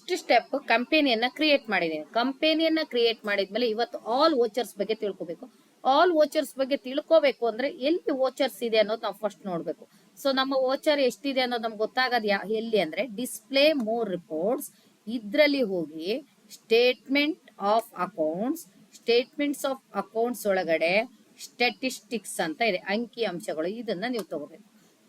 First step ಕಂಪನಿಯನ್ನ create ಮಾಡಿದೀನಿ. ಕಂಪನಿಯನ್ನ ಕ್ರಿಯೇಟ್ ಮಾಡಿದ್ಮೇಲೆ ಇವತ್ತು ಆಲ್ ವೋಚರ್ಸ್ ಬಗ್ಗೆ ತಿಳ್ಕೊಬೇಕು. ಆಲ್ ವೋಚರ್ಸ್ ಬಗ್ಗೆ ತಿಳ್ಕೋಬೇಕು ಅಂದ್ರೆ ಎಲ್ಲಿ ವೋಚರ್ಸ್ ಇದೆ ಅನ್ನೋದು ನಾವು ಫಸ್ಟ್ ನೋಡ್ಬೇಕು. ಸೊ ನಮ್ಮ ವೋಚರ್ ಎಷ್ಟಿದೆ ಅನ್ನೋದು ನಮ್ಗೆ ಗೊತ್ತಾಗದ್ ಎಲ್ಲಿ ಅಂದ್ರೆ ಡಿಸ್ಪ್ಲೇ ಮೋರ್ ರಿಪೋರ್ಟ್ಸ್ ಇದ್ರಲ್ಲಿ ಹೋಗಿ ಸ್ಟೇಟ್ಮೆಂಟ್ಸ್ ಆಫ್ ಅಕೌಂಟ್ಸ್ ಒಳಗಡೆ ಸ್ಟ್ಯಾಟಿಸ್ಟಿಕ್ಸ್ ಅಂತ ಇದೆ, ಅಂಕಿ ಅಂಶಗಳು. ಇದನ್ನ ನೀವು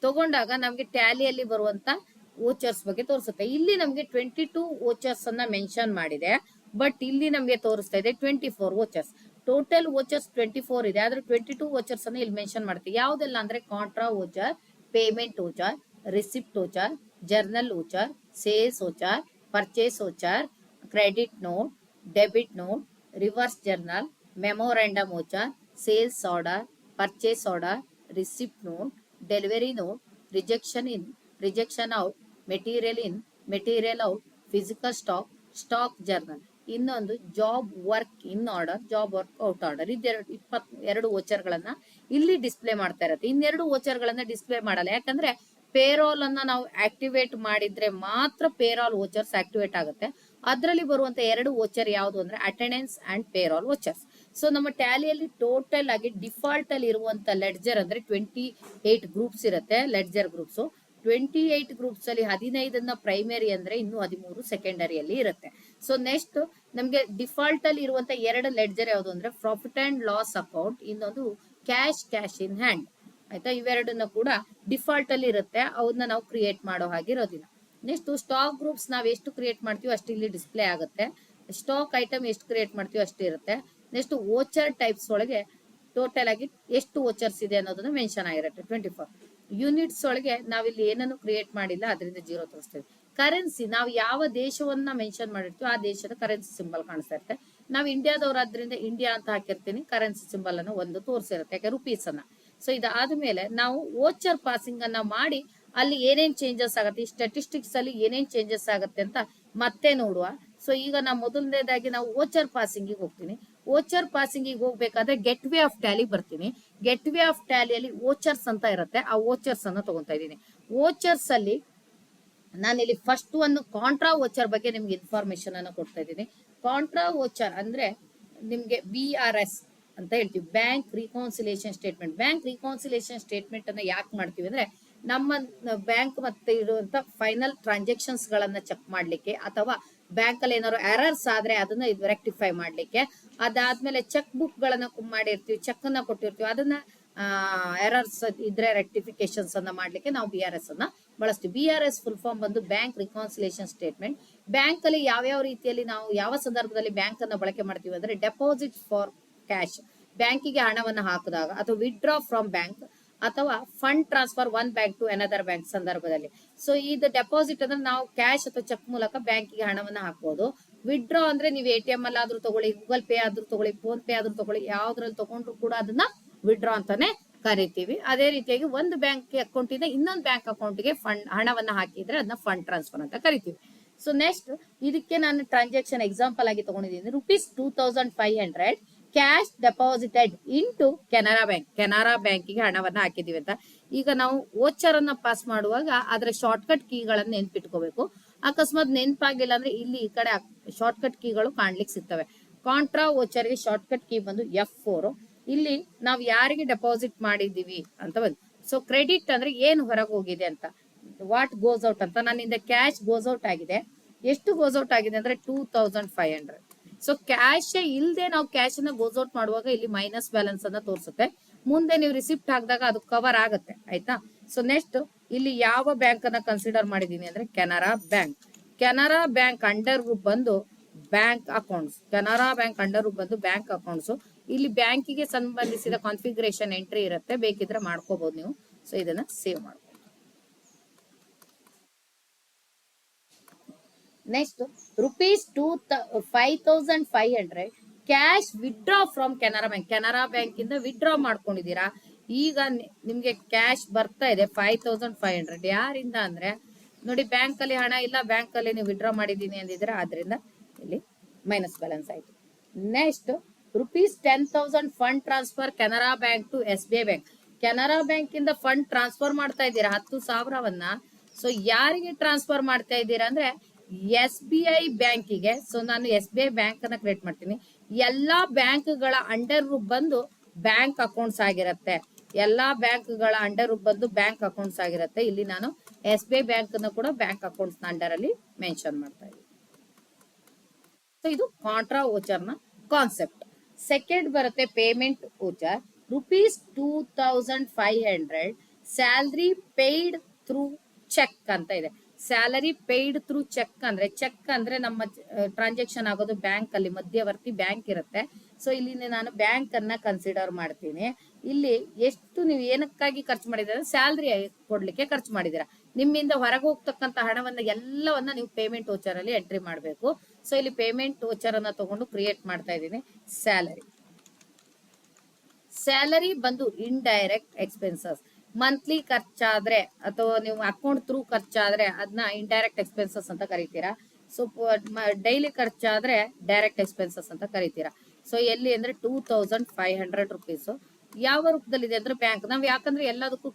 ತಗೊಂಡಾಗ ನಮ್ಗೆ ಟ್ಯಾಲಿಯಲ್ಲಿ ಬರುವಂತ ವೋಚರ್ಸ್ ಬಗ್ಗೆ ತೋರಿಸುತ್ತೆ. ಇಲ್ಲಿ ನಮ್ಗೆ 22 ವೋಚರ್ಸ್ ಅನ್ನ ಮೆನ್ಷನ್ ಮಾಡಿದೆ, ಬಟ್ ಇಲ್ಲಿ ನಮ್ಗೆ ತೋರಿಸ್ತಾ ಇದೆ 24 ವೋಚರ್ಸ್. ಟೋಟಲ್ ವೋಚರ್ಸ್ 24 ಇದೆ, ಆದ್ರೆ 22 ವೋಚರ್ಸ್ ಅನ್ನ ಇಲ್ಲಿ ಮೆನ್ಷನ್ ಮಾಡ್ತೀವಿ. ಯಾವ್ದೆಲ್ಲ ಅಂದ್ರೆ contra voucher, payment voucher, receipt voucher, journal voucher, sales voucher, purchase voucher, credit note, debit note, reverse journal, memorandum voucher, sales order, purchase order, receipt note, delivery note, rejection in, rejection out, material in, material out, physical stock, stock journal. ಇನ್ನೊಂದು job work in order, job work out order. ಇದೆರಡು 22 voucher ಗಳನ್ನ ಇಲ್ಲಿ display ಮಾಡ್ತಾ ಇರತ್ತೆ. ಇನ್ನೆರಡು voucher ಗಳನ್ನ display ಮಾಡಲ್ಲ, ಯಾಕಂದ್ರೆ ಪೇರೋಲ್ ಅನ್ನ ನಾವು ಆಕ್ಟಿವೇಟ್ ಮಾಡಿದ್ರೆ ಮಾತ್ರ ಪೇರೋಲ್ ವೋಚರ್ಸ್ ಆಕ್ಟಿವೇಟ್ ಆಗುತ್ತೆ. ಅದರಲ್ಲಿ ಬರುವಂತ 2 ವೋಚರ್ ಯಾವುದು ಅಂದ್ರೆ attendance and payroll vouchers. So ನಮ್ಮ ಟ್ಯಾಲಿಯಲ್ಲಿ ಟೋಟಲ್ ಆಗಿ ಡಿಫಾಲ್ಟ್ ಅಲ್ಲಿ ಇರುವಂತ ಲೆಡ್ಜರ್ ಅಂದ್ರೆ 28 ಗ್ರೂಪ್ಸ್ ಇರುತ್ತೆ. ಲೆಡ್ಜರ್ ಗ್ರೂಪ್ಸ್ 28 ಗ್ರೂಪ್ಸ್ ಅಲ್ಲಿ 15 ಪ್ರೈಮರಿ ಅಂದ್ರೆ ಇನ್ನು 13 ಸೆಕೆಂಡರಿಯಲ್ಲಿ ಇರುತ್ತೆ. ಸೊ ನೆಕ್ಸ್ಟ್ ನಮ್ಗೆ ಡಿಫಾಲ್ಟ್ ಅಲ್ಲಿ ಇರುವಂತ 2 ಲೆಡ್ಜರ್ ಯಾವುದು ಅಂದ್ರೆ ಪ್ರಾಫಿಟ್ ಅಂಡ್ ಲಾಸ್ ಅಕೌಂಟ್, ಇನ್ನೊಂದು ಕ್ಯಾಶ್ ಇನ್ ಹ್ಯಾಂಡ್. ಆಯ್ತಾ, ಇವೆರಡನ್ನ ಕೂಡ ಡಿಫಾಲ್ಟ್ ಅಲ್ಲಿ ಇರುತ್ತೆ, ಅವನ್ನ ನಾವು ಕ್ರಿಯೇಟ್ ಮಾಡೋ ಹಾಗಿರೋದಿಲ್ಲ. ನೆಕ್ಸ್ಟ್ ಸ್ಟಾಕ್ ಗ್ರೂಪ್ಸ್ ನಾವ್ ಎಷ್ಟು ಕ್ರಿಯೇಟ್ ಮಾಡ್ತೀವಿ ಅಷ್ಟು ಇಲ್ಲಿ ಡಿಸ್ಪ್ಲೇ ಆಗುತ್ತೆ. ಸ್ಟಾಕ್ ಐಟಮ್ ಎಷ್ಟು ಕ್ರಿಯೇಟ್ ಮಾಡ್ತೀವಿ ಅಷ್ಟು ಇರುತ್ತೆ. ನೆಕ್ಸ್ಟ್ ವೋಚರ್ ಟೈಪ್ಸ್ ಒಳಗೆ ಟೋಟಲ್ ಆಗಿ ಎಷ್ಟು ವೋಚರ್ಸ್ ಇದೆ ಅನ್ನೋದನ್ನ ಮೆನ್ಷನ್ ಆಗಿರುತ್ತೆ 24. ಯೂನಿಟ್ಸ್ ಒಳಗೆ ನಾವಿಲ್ಲಿ ಏನನ್ನು ಕ್ರಿಯೇಟ್ ಮಾಡಿಲ್ಲ, ಅದರಿಂದ 0 ತೋರಿಸ್ತೇವೆ. ಕರೆನ್ಸಿ ನಾವು ಯಾವ ದೇಶವನ್ನ ಮೆನ್ಷನ್ ಮಾಡಿರ್ತೀವಿ ಆ ದೇಶದ ಕರೆನ್ಸಿ ಸಿಂಬಲ್ ಕಾಣಿಸ್ತಾ ಇರುತ್ತೆ. ನಾವು ಇಂಡಿಯಾದವರಾದ್ರಿಂದ ಇಂಡಿಯಾ ಅಂತ ಹಾಕಿರ್ತೀನಿ, ಕರೆನ್ಸಿ ಸಿಂಬಲ್ ಅನ್ನು ಒಂದು ತೋರಿಸಿರುತ್ತೆ, ಯಾಕೆ ರುಪೀಸ್ ಅನ್ನ. ಸೊ ಇದಾದ್ಮೇಲೆ ನಾವು ವೋಚರ್ ಪಾಸಿಂಗ್ ಅನ್ನ ಮಾಡಿ ಅಲ್ಲಿ ಏನೇನ್ ಚೇಂಜಸ್ ಆಗುತ್ತೆ, ಈ ಸ್ಟಾಟಿಸ್ಟಿಕ್ಸ್ ಅಲ್ಲಿ ಏನೇನ್ ಚೇಂಜಸ್ ಆಗುತ್ತೆ ಅಂತ ಮತ್ತೆ ನೋಡುವ. ಸೊ ಈಗ ನಾವು ಮೊದಲನೇದಾಗಿ ನಾವು ವೋಚರ್ ಪಾಸಿಂಗ್ ಹೋಗ್ತೀನಿ. ವೋಚರ್ ಪಾಸಿಂಗ್ ಹೋಗ್ಬೇಕಾದ್ರೆ ಗೆಟ್ ವೇ ಆಫ್ ಟ್ಯಾಲಿ ಬರ್ತೀನಿ. ಗೆಟ್ ವೇ ಆಫ್ ಟ್ಯಾಲಿಯಲ್ಲಿ ವೋಚರ್ಸ್ ಅಂತ ಇರುತ್ತೆ, ಆ ವೋಚರ್ಸ್ ಅನ್ನ ತಗೊಂತಾ ಇದ್ದೀನಿ. ವೋಚರ್ಸ್ ಅಲ್ಲಿ ನಾನಿಲ್ಲಿ ಫಸ್ಟ್ ಒಂದು ಕಾಂಟ್ರಾ ವೋಚರ್ ಬಗ್ಗೆ ನಿಮ್ಗೆ ಇನ್ಫಾರ್ಮೇಶನ್ ಅನ್ನು ಕೊಡ್ತಾ ಇದ್ದೀನಿ. ಕಾಂಟ್ರಾ ವೋಚರ್ ಅಂದ್ರೆ ನಿಮ್ಗೆ BRS ಅಂತ ಹೇಳ್ತೀವಿ, ಬ್ಯಾಂಕ್ ರಿಕಾನ್ಸಿಲೇಷನ್ ಸ್ಟೇಟ್ಮೆಂಟ್. ಬ್ಯಾಂಕ್ ರಿಕಾನ್ಸಿಲೇಷನ್ ಸ್ಟೇಟ್ಮೆಂಟ್ ಅನ್ನ ಯಾಕೆ ಮಾಡ್ತೀವಿ ಅಂದ್ರೆ ನಮ್ಮ ಬ್ಯಾಂಕ್ ಮತ್ತೆ ಇರುವಂತ ಫೈನಲ್ ಟ್ರಾನ್ಸಾಕ್ಷನ್ಸ್ ಗಳನ್ನ ಚೆಕ್ ಮಾಡ್ಲಿಕ್ಕೆ, ಅಥವಾ ಬ್ಯಾಂಕ್ ಅಲ್ಲಿ ಏನಾದ್ರು ಎರರ್ಸ್ ಆದ್ರೆ ಅದನ್ನ ರೆಕ್ಟಿಫೈ ಮಾಡ್ಲಿಕ್ಕೆ. ಅದಾದ್ಮೇಲೆ ಚೆಕ್ ಬುಕ್ ಗಳನ್ನ ಮಾಡಿರ್ತೀವಿ, ಚೆಕ್ ಅನ್ನ ಕೊಟ್ಟಿರ್ತೀವಿ, ಅದನ್ನ ಎರರ್ಸ್ ಇದ್ರೆ ರೆಕ್ಟಿಫಿಕೇಶನ್ಸ್ ಅನ್ನ ಮಾಡ್ಲಿಕ್ಕೆ ನಾವು BRS ಅನ್ನ ಬಳಸ್ತೀವಿ. BRS ಫುಲ್ ಫಾರ್ಮ್ ಬಂದು ಬ್ಯಾಂಕ್ ರಿಕಾನ್ಸಿಲೇಷನ್ ಸ್ಟೇಟ್ಮೆಂಟ್. ಬ್ಯಾಂಕ್ ಅಲ್ಲಿ ಯಾವ್ಯಾವ ರೀತಿಯಲ್ಲಿ ನಾವು ಯಾವ ಸಂದರ್ಭದಲ್ಲಿ ಬ್ಯಾಂಕ್ ಅನ್ನ ಬಳಕೆ ಮಾಡ್ತೀವಿ ಅಂದ್ರೆ ಡೆಪಾಸಿಟ್ ಫಾರ್ ಕ್ಯಾಶ್, ಬ್ಯಾಂಕಿಗೆ ಹಣವನ್ನು ಹಾಕಿದಾಗ, ಅಥವಾ ವಿಡ್ರಾ ಫ್ರಮ್ ಬ್ಯಾಂಕ್, ಅಥವಾ fund transfer one bank to another bank ಸಂದರ್ಭದಲ್ಲಿ. ಸೊ ಇದು ಡೆಪಾಸಿಟ್ ಅಂದ್ರೆ ನಾವು ಕ್ಯಾಶ್ ಅಥವಾ ಚೆಕ್ ಮೂಲಕ ಬ್ಯಾಂಕಿಗೆ ಹಣವನ್ನ ಹಾಕಬಹುದು. ವಿಡ್ರಾ ಅಂದ್ರೆ ನೀವು ATM ಅಲ್ಲಿ ಆದ್ರೂ ತಗೊಳ್ಳಿ, ಗೂಗಲ್ ಪೇ ಆದ್ರೂ ತಗೊಳ್ಳಿ, ಫೋನ್ ಪೇ ಆದ್ರೂ ತಗೊಳ್ಳಿ, ಯಾವ್ದ್ರಲ್ಲಿ ತಗೊಂಡ್ರು ಕೂಡ ಅದನ್ನ ವಿಡ್ರಾ ಅಂತಾನೆ ಕರಿತೀವಿ. ಅದೇ ರೀತಿಯಾಗಿ ಒಂದು ಬ್ಯಾಂಕ್ ಅಕೌಂಟ್ ಇಂದ ಇನ್ನೊಂದು ಬ್ಯಾಂಕ್ ಅಕೌಂಟ್ಗೆ ಹಣವನ್ನ ಹಾಕಿದ್ರೆ ಅದನ್ನ ಫಂಡ್ ಟ್ರಾನ್ಸ್ಫರ್ ಅಂತ ಕರಿತೀವಿ. ಸೊ ನೆಕ್ಸ್ಟ್ ಇದಕ್ಕೆ ನಾನು ಟ್ರಾನ್ಸಾಕ್ಷನ್ ಎಕ್ಸಾಂಪಲ್ ಆಗಿ ತಗೊಂಡಿದ್ದೀನಿ. ₹2500 cash deposited into Canara bank. Canara ಬ್ಯಾಂಕಿಗೆ ಹಣವನ್ನ ಹಾಕಿದೀವಿ ಅಂತ. ಈಗ ನಾವು ವೋಚರ್ ಅನ್ನ ಪಾಸ್ ಮಾಡುವಾಗ ಅದರ ಶಾರ್ಟ್ಕಟ್ ಕೀಗಳನ್ನ ನೆನ್ಪಿಟ್ಕೋಬೇಕು. ಅಕಸ್ಮಾತ್ ನೆನಪಾಗಿಲ್ಲ ಅಂದ್ರೆ ಇಲ್ಲಿ ಈ ಕಡೆ ಶಾರ್ಟ್ಕಟ್ ಕೀಗಳು ಕಾಣ್ಲಿಕ್ಕೆ ಸಿಗ್ತವೆ. ಕಾಂಟ್ರಾ ವೋಚರ್ಗೆ ಶಾರ್ಟ್ಕಟ್ ಕೀ ಬಂದು F4. ಇಲ್ಲಿ ನಾವು ಯಾರಿಗೆ ಡೆಪಾಸಿಟ್ ಮಾಡಿದೀವಿ ಅಂತ ಬಂದು. ಸೊ ಕ್ರೆಡಿಟ್ ಅಂದ್ರೆ ಏನು ಹೊರಗೆ ಹೋಗಿದೆ ಅಂತ, ವಾಟ್ ಗೋಸ್ ಔಟ್ ಅಂತ. ನನ್ನಿಂದ ಕ್ಯಾಶ್ ಗೋಸ್ ಔಟ್ ಆಗಿದೆ. ಎಷ್ಟು ಗೋಸ್ ಔಟ್ ಆಗಿದೆ ಅಂದ್ರೆ 2500. ಸೊ ಕ್ಯಾಶ್ ಇಲ್ಲದೆ ನಾವು ಕ್ಯಾಶ್ ಅನ್ನ ಗೋಸ್ ಔಟ್ ಮಾಡುವಾಗ ಇಲ್ಲಿ ಮೈನಸ್ ಬ್ಯಾಲೆನ್ಸ್ ಅನ್ನ ತೋರಿಸುತ್ತೆ. ಮುಂದೆ ನೀವು ರಿಸಿಪ್ಟ್ ಹಾಕಿದಾಗ ಅದು ಕವರ್ ಆಗುತ್ತೆ. ಆಯ್ತಾ. ಸೊ ನೆಕ್ಸ್ಟ್ ಇಲ್ಲಿ ಯಾವ ಬ್ಯಾಂಕ್ ಅನ್ನ ಕನ್ಸಿಡರ್ ಮಾಡಿದೀನಿ ಅಂದ್ರೆ Canara bank. Canara bank under group ಬಂದು bank accounts. Canara bank under group ಬಂದು ಬ್ಯಾಂಕ್ ಅಕೌಂಟ್ಸ್. ಇಲ್ಲಿ ಬ್ಯಾಂಕಿಗೆ ಸಂಬಂಧಿಸಿದ ಕಾನ್ಫಿಗರೇಷನ್ ಎಂಟ್ರಿ ಇರುತ್ತೆ, ಬೇಕಿದ್ರೆ ಮಾಡ್ಕೋಬಹುದು ನೀವು. ಸೊ ಇದನ್ನ ಸೇವ್ ಮಾಡ್ಬೋದು. Next ₹5500 cash withdraw from Canara bank. Canara bank ಇಂದ ವಿಡ್ರಾ ಮಾಡ್ಕೊಂಡಿದ್ದೀರಾ. ಈಗ ನಿಮ್ಗೆ ಕ್ಯಾಶ್ ಬರ್ತಾ ಇದೆ 5500. ಯಾರಿಂದ ಅಂದ್ರೆ ನೋಡಿ, ಬ್ಯಾಂಕ್ ಅಲ್ಲಿ ಹಣ ಇಲ್ಲ, ಬ್ಯಾಂಕ್ ಅಲ್ಲಿ ನೀವು ವಿಡ್ರಾ ಮಾಡಿದೀನಿ ಅಂದಿದ್ರೆ ಆದ್ರಿಂದ ಇಲ್ಲಿ ಮೈನಸ್ ಬ್ಯಾಲೆನ್ಸ್ ಆಯ್ತು. Next ₹10,000 fund transfer Canara bank to SBI bank. Canara bank ಇಂದ ಫಂಡ್ ಟ್ರಾನ್ಸ್ಫರ್ ಮಾಡ್ತಾ ಇದ್ದೀರಾ 10,000ವನ್ನ. ಸೊ ಯಾರಿಗೆ ಟ್ರಾನ್ಸ್ಫರ್ ಮಾಡ್ತಾ ಇದ್ದೀರಾ ಅಂದ್ರೆ ಎಸ್ ಬಿ ಐ ಬ್ಯಾಂಕಿಗೆ, ಸೊ ನಾನು ಎಸ್ ಬಿ ಐ ಬ್ಯಾಂಕ್ ಅನ್ನ ಕ್ರಿಯೇಟ್ ಮಾಡ್ತೀನಿ. ಎಲ್ಲಾ ಬ್ಯಾಂಕ್ಗಳ ಅಂಡರ್ ಬಂದು ಬ್ಯಾಂಕ್ ಅಕೌಂಟ್ಸ್ ಆಗಿರತ್ತೆ. ಎಲ್ಲಾ ಬ್ಯಾಂಕ್ಗಳ ಅಂಡರ್ ಬಂದು ಬ್ಯಾಂಕ್ ಅಕೌಂಟ್ಸ್ ಆಗಿರತ್ತೆ. ಇಲ್ಲಿ ನಾನು ಎಸ್ ಬಿ ಐ ಬ್ಯಾಂಕ್ ಅನ್ನು ಕೂಡ ಬ್ಯಾಂಕ್ ಅಕೌಂಟ್ಸ್ ಅಂಡರ್ ಅಲ್ಲಿ ಮೆನ್ಷನ್ ಮಾಡ್ತಾ ಇದ್ದೀನಿ. ಸೊ ಇದು ಕಾಂಟ್ರಾ ವೋಚರ್ ನ ಕಾನ್ಸೆಪ್ಟ್. ಸೆಕೆಂಡ್ ಬರುತ್ತೆ payment voucher. ₹2,500 salary paid through cheque ಅಂತ ಇದೆ. ಸ್ಯಾಲರಿ ಪೇಯ್ಡ್ ಥ್ರೂ ಚೆಕ್ ಅಂದ್ರೆ, ಚೆಕ್ ಅಂದ್ರೆ ನಮ್ಮ ಟ್ರಾನ್ಸಾಕ್ಷನ್ ಆಗೋದು ಬ್ಯಾಂಕ್ ಅಲ್ಲಿ, ಮಧ್ಯವರ್ತಿ ಬ್ಯಾಂಕ್ ಇರುತ್ತೆ. ಸೊ ಇಲ್ಲಿ ನಾನು ಬ್ಯಾಂಕ್ ಅನ್ನ ಕನ್ಸಿಡರ್ ಮಾಡ್ತೀನಿ. ಇಲ್ಲಿ ಎಷ್ಟು ನೀವು ಏನಕ್ಕಾಗಿ ಖರ್ಚು ಮಾಡಿದ್ರೆ, ಸ್ಯಾಲರಿ ಕೊಡ್ಲಿಕ್ಕೆ ಖರ್ಚು ಮಾಡಿದೀರಾ. ನಿಮ್ಮಿಂದ ಹೊರಗೆ ಹೋಗ್ತಕ್ಕಂತ ಹಣವನ್ನ ಎಲ್ಲವನ್ನ ನೀವು ಪೇಮೆಂಟ್ ವೋಚರ್ ಅಲ್ಲಿ ಎಂಟ್ರಿ ಮಾಡಬೇಕು. ಸೊ ಇಲ್ಲಿ ಪೇಮೆಂಟ್ ವೋಚರ್ ಅನ್ನ ತಗೊಂಡು ಕ್ರಿಯೇಟ್ ಮಾಡ್ತಾ ಇದ್ದೀನಿ. ಸ್ಯಾಲರಿ ಬಂದು ಇಂಡೈರೆಕ್ಟ್ ಎಕ್ಸ್ಪೆನ್ಸಸ್. ಮಂತ್ಲಿ ಖರ್ಚಾದ್ರೆ ಅಥವಾ ನೀವು ಅಕೌಂಟ್ ಥ್ರೂ ಖರ್ಚಾದ್ರೆ ಅದನ್ನ ಇಂಡೈರೆಕ್ಟ್ ಎಕ್ಸ್ಪೆನ್ಸಸ್ ಅಂತ ಕರಿತೀರಾ. ಸೊ ಡೈಲಿ ಖರ್ಚಾದ್ರೆ ಡೈರೆಕ್ಟ್ ಎಕ್ಸ್ಪೆನ್ಸಸ್ ಅಂತ ಕರಿತೀರಾ. ಸೊ ಎಲ್ಲಿ ಅಂದ್ರೆ ₹2,500. ಯಾವ ರೂಪದಲ್ಲಿದೆ ಅಂದ್ರೆ ಬ್ಯಾಂಕ್. ನಾವ್ ಯಾಕಂದ್ರೆ ಎಲ್ಲದಕ್ಕೂ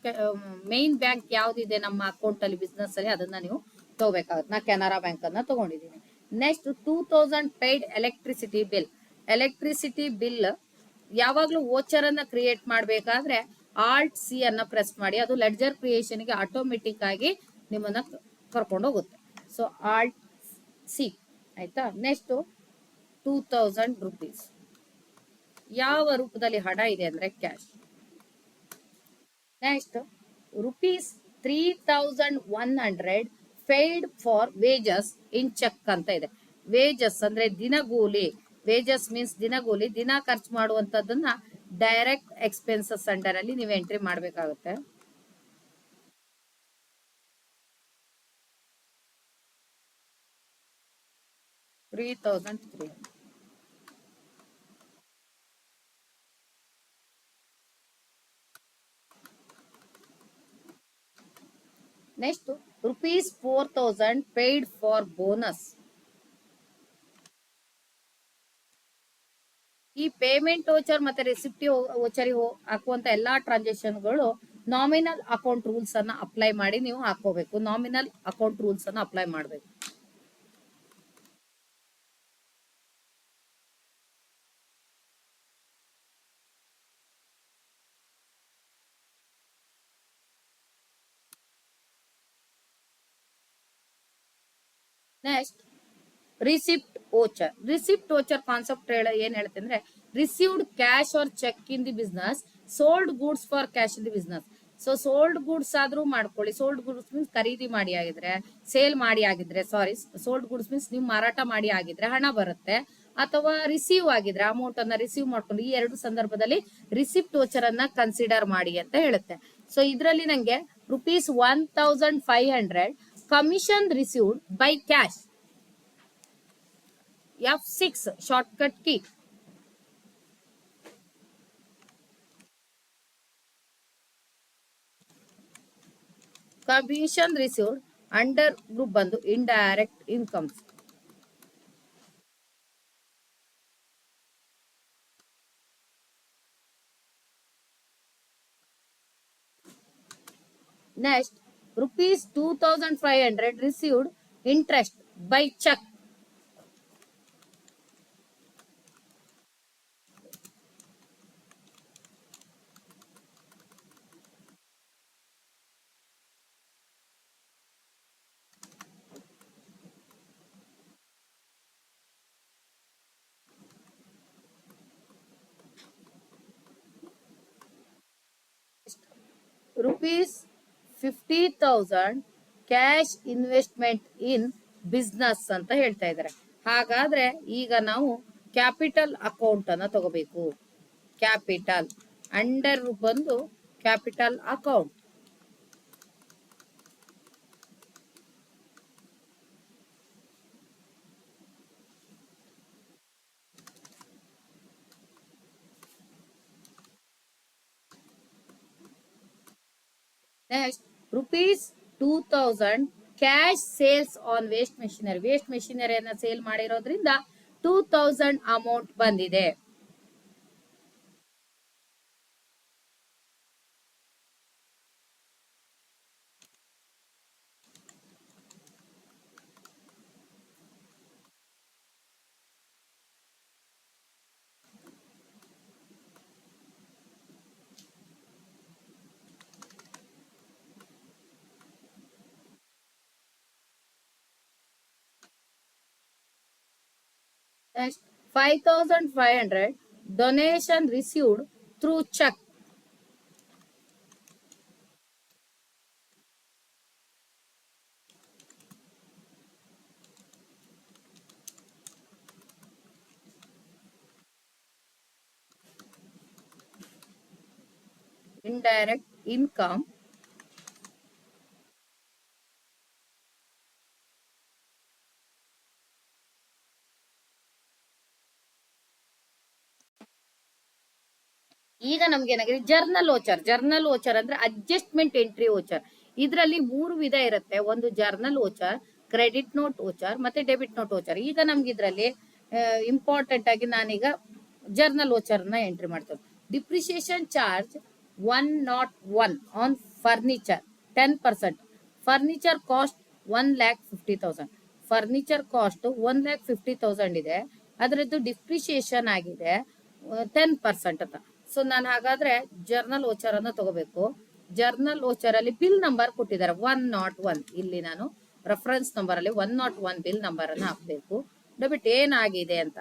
ಮೇನ್ ಬ್ಯಾಂಕ್ ಯಾವ್ದಿದೆ ನಮ್ಮ ಅಕೌಂಟ್ ಅಲ್ಲಿ, ಬಿಸ್ನೆಸ್ ಅಲ್ಲಿ, ಅದನ್ನ ನೀವು ತಗೋಬೇಕಾಗುತ್ತೆ. ನಾ ಕೆನರಾ ಬ್ಯಾಂಕ್ ಅನ್ನ ತಗೊಂಡಿದ್ದೀನಿ. Next 2,000 paid electricity bill. Electricity bill ಯಾವಾಗ್ಲೂ ವೋಚರ್ ಅನ್ನ ಕ್ರಿಯೇಟ್ ಮಾಡ್ಬೇಕಾದ್ರೆ ಆಲ್ಟ್ ಸಿ ಅನ್ನ ಪ್ರೆಸ್ ಮಾಡಿ. ಅದು ಲೆಡ್ಜರ್ ಕ್ರಿಯೇಷನ್ ಗೆ ಆಟೋಮೆಟಿಕ್ ಆಗಿ ನಿಮ್ಮನ್ನ ಕರ್ಕೊಂಡು ಹೋಗುತ್ತೆ. ಸೊ ಆಲ್ಟ್ ಸಿ ಆಯ್ತಾ. ನೆಕ್ಸ್ಟ್ ₹2,000 ಯಾವ ರೂಪದಲ್ಲಿ ಹಣ ಇದೆ ಅಂದ್ರೆ cash. Next ₹3,100 paid for wages in cheque ಅಂತ ಇದೆ. ವೇಜಸ್ ಅಂದ್ರೆ ದಿನಗೂಲಿ. ವೇಜಸ್ ಮೀನ್ಸ್ ದಿನಗೂಲಿ. ದಿನ ಖರ್ಚು ಮಾಡುವಂತದನ್ನ ಡೈರೆಕ್ಟ್ ಎಕ್ಸ್ಪೆನ್ಸಸ್ ಅಂಡರ್ ಅಲ್ಲಿ ನೀವು ಎಂಟ್ರಿ ಮಾಡಬೇಕಾಗುತ್ತೆ. $3,300. Next ₹4,000 paid for bonus. ಈ ಪೇಮೆಂಟ್ ವೋಚರ್ ಮತ್ತೆ ರಿಸಿಪ್ಟಿವ್ ವೋಚರ್ ಹಾಕುವಂತ ಎಲ್ಲಾ ಟ್ರಾನ್ಸಾಕ್ಷನ್ಗಳು ನಾಮಿನಲ್ ಅಕೌಂಟ್ ರೂಲ್ಸ್ ಅನ್ನ ಅಪ್ಲೈ ಮಾಡಿ ನೀವು ಹಾಕೋಬೇಕು. ನಾಮಿನಲ್ ಅಕೌಂಟ್ ರೂಲ್ಸ್ ಅನ್ನ ಅಪ್ಲೈ ಮಾಡಬೇಕು. Next receipt voucher. Receipt voucher concept ಏನ್ ಹೇಳುತ್ತೆ ಅಂದ್ರೆ, received cash or cheque in the business, sold goods for cash in the business. So sold goods ಆದ್ರೂ ಮಾಡ್ಕೊಳ್ಳಿ. ಸೋಲ್ಡ್ ಗೂಡ್ಸ್ ಮೀನ್ಸ್ ಖರೀದಿ ಮಾಡಿ ಆಗಿದ್ರೆ, ಸೇಲ್ ಮಾಡಿ ಆಗಿದ್ರೆ, ಸಾರಿ, ಸೋಲ್ಡ್ ಗೂಡ್ಸ್ ಮೀನ್ಸ್ ನೀವು ಮಾರಾಟ ಮಾಡಿ ಆಗಿದ್ರೆ ಹಣ ಬರುತ್ತೆ. ಅಥವಾ ರಿಸೀವ್ ಆಗಿದ್ರೆ ಅಮೌಂಟ್ ಅನ್ನ ರಿಸೀವ್ ಮಾಡ್ಕೊಂಡು, ಈ ಎರಡು ಸಂದರ್ಭದಲ್ಲಿ ರಿಸಿಪ್ಟ್ ವೋಚರ್ ಅನ್ನ ಕನ್ಸಿಡರ್ ಮಾಡಿ ಅಂತ ಹೇಳುತ್ತೆ. ಸೊ ಇದರಲ್ಲಿ ನಂಗೆ ₹1,500 commission received by cash. F6 shortcut key. Commission received under group ಬಂದು indirect incomes. Next, ₹2,500 received interest by check. ₹50,000 cash investment in business ಅಂತ ಹೇಳ್ತಾ ಇದ್ದಾರೆ. ಹಾಗಾದ್ರೆ ಈಗ ನಾವು ಕ್ಯಾಪಿಟಲ್ ಅಕೌಂಟ್ ಅನ್ನ ತಗೋಬೇಕು. ಕ್ಯಾಪಿಟಲ್ ಅಂಡರ್ ಬಂದು capital account. Next ₹2,000 cash sales on waste machinery. Waste ಮೆಷಿನರಿಯನ್ನ ಸೇಲ್ ಮಾಡಿರೋದ್ರಿಂದ 2,000 ಅಮೌಂಟ್ ಬಂದಿದೆ. Next, 5,500 donation received through check. Indirect income. ಈಗ ನಮ್ಗೆ ಏನಾಗಿದೆ, ಜರ್ನಲ್ ಓಚರ್ ಅಂದ್ರೆ ಅಡ್ಜಸ್ಟ್ಮೆಂಟ್ ಎಂಟ್ರಿ ಓಚರ್. ಇದರಲ್ಲಿ 3 ವಿಧ ಇರುತ್ತೆ. ಒಂದು journal voucher, credit note voucher ಮತ್ತೆ ಡೆಬಿಟ್ ನೋಟ್ ಓಚರ್. ಈಗ ನಮ್ಗೆ ಇದರಲ್ಲಿ ಇಂಪಾರ್ಟೆಂಟ್ ಆಗಿ ನಾನೀಗ ಜರ್ನಲ್ ಓಚರ್ ನ ಎಂಟ್ರಿ ಮಾಡ್ತೇನೆ. Depreciation charge 101 on furniture 10%. Furniture cost 1,50,000. Furniture cost 1,50,000 ಇದೆ. ಅದರದ್ದು ಡಿಪ್ರಿಸಿಯೇಷನ್ ಆಗಿದೆ 10% ಅಂತ. ಸೊ ನಾನು ಹಾಗಾದ್ರೆ ಜರ್ನಲ್ ಓಚರ್ ಅನ್ನು ತಗೋಬೇಕು. ಜರ್ನಲ್ ಓಚರ್ ಅಲ್ಲಿ ಬಿಲ್ ನಂಬರ್ ಕೊಟ್ಟಿದ್ದಾರೆ 101. ಇಲ್ಲಿ ನಾನು ರೆಫರೆನ್ಸ್ ನಂಬರ್ ಅಲ್ಲಿ 101 ಬಿಲ್ ನಂಬರ್ ಅನ್ನು ಹಾಕ್ಬೇಕು. ಡೆಬಿಟ್ ಏನಾಗಿದೆ ಅಂತ.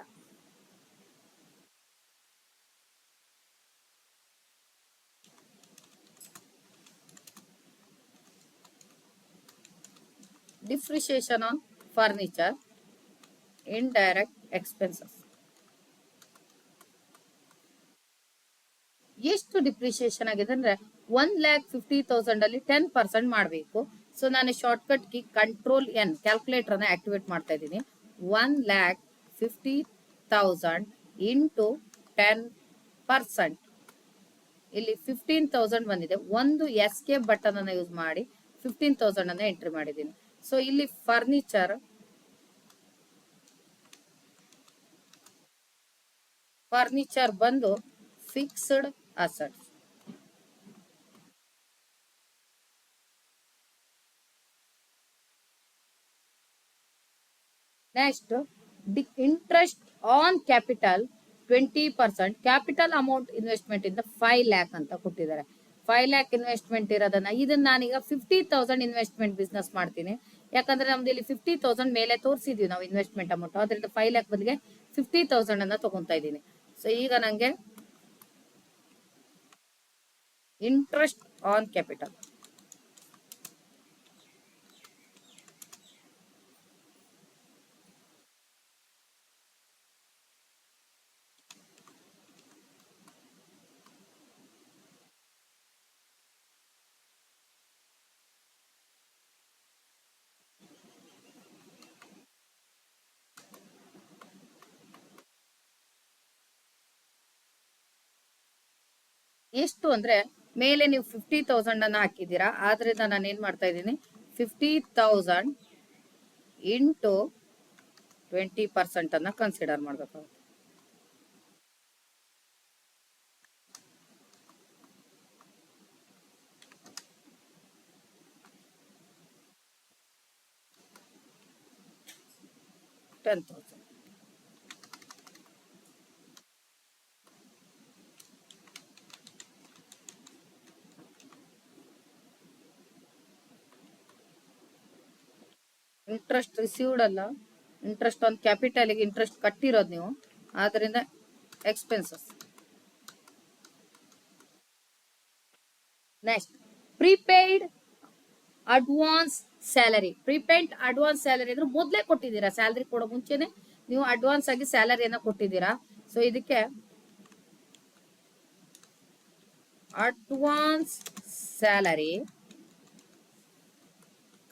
Depreciation on furniture, indirect expenses. ಎಷ್ಟು ಡಿಪ್ರಿಸಿಯೇಷನ್ ಆಗಿದೆ ಅಂದ್ರೆ 1,50,000 ಅಲ್ಲಿ 10% ಮಾಡಬೇಕು. ಸೊ ನಾನು ಶಾರ್ಟ್ ಕಟ್ ಕಿ Ctrl+N ಕ್ಯಾಲ್ಕುಲೇಟರ್ ಅನ್ನ ಆಕ್ಟಿವೇಟ್ ಮಾಡ್ತಾ ಇದ್ದೀನಿ. 1,50,000 ಇಂಟು 10%. ಇಲ್ಲಿ 15,000 ಬಂದಿದೆ. ಒಂದು ಎಸ್ಕೇಪ್ ಬಟನ್ ಅನ್ನ ಯೂಸ್ ಮಾಡಿ 15,000 ಅನ್ನ ಎಂಟ್ರಿ ಮಾಡಿದ್ದೀನಿ. ಸೊ ಇಲ್ಲಿ ಫರ್ನಿಚರ್ ಬಂದು fixed assets. Next, interest on capital 20%. Capital amount investment ಇಂದ 5 lakh ಅಂತ ಕೊಟ್ಟಿದ್ದಾರೆ. 5 lakh ಇನ್ವೆಸ್ಟ್ಮೆಂಟ್ ಇರೋದನ್ನ ಇದನ್ನ ನಾನೀಗ 50,000 ಇನ್ವೆಸ್ಟ್ಮೆಂಟ್ ಬಿಸ್ನೆಸ್ ಮಾಡ್ತೀನಿ. ಯಾಕಂದ್ರೆ ನಮ್ದು ಇಲ್ಲಿ 50,000 ಮೇಲೆ ತೋರಿಸಿದೀವಿ ನಾವು ಇನ್ವೆಸ್ಟ್ಮೆಂಟ್ ಅಮೌಂಟ್. ಅದರಿಂದ 5 lakh ಬದಲಿಗೆ 50,000 ಅನ್ನ ತಗೊಂತಾ ಇದ್ದೀನಿ. ಸೊ ಈಗ ನಂಗೆ ಇಂಟ್ರೆಸ್ಟ್ ಆನ್ ಕ್ಯಾಪಿಟಲ್ ಎಷ್ಟು ಅಂದ್ರೆ, ಮೇಲೆ ನೀವು 50,000 ಅನ್ನ ಹಾಕಿದ್ದೀರಾ. ಆದ್ರಿಂದ ನಾನು ಏನ್ ಮಾಡ್ತಾ ಇದ್ದೀನಿ, 50,000 ಇಂಟು 20% ಅನ್ನ ಕನ್ಸಿಡರ್ ಮಾಡ್ಬೇಕಾಗುತ್ತೆ. $10,000. ಇಂಟ್ರೆಸ್ಟ್ ರಿಸೀವ್ಡ್ ಅಲ್ಲ, ಇಂಟ್ರೆಸ್ಟ್ ಆನ್ ಕ್ಯಾಪಿಟಲ್ ಗೆ ಇಂಟ್ರೆಸ್ಟ್ ಕಟ್ಟಿರೋದು ನೀವು. ಆದ್ರಿಂದ expenses. Next, prepaid advance salary. Prepaid advance salary ಅಂದ್ರೆ ಮೊದಲೇ ಕೊಟ್ಟಿದ್ದೀರಾ, ಸ್ಯಾಲರಿ ಕೊಡೋ ಮುಂಚೆನೆ ನೀವು ಅಡ್ವಾನ್ಸ್ ಆಗಿ ಸ್ಯಾಲರಿಯನ್ನ ಕೊಟ್ಟಿದ್ದೀರಾ. ಸೊ ಇದಕ್ಕೆ advance salary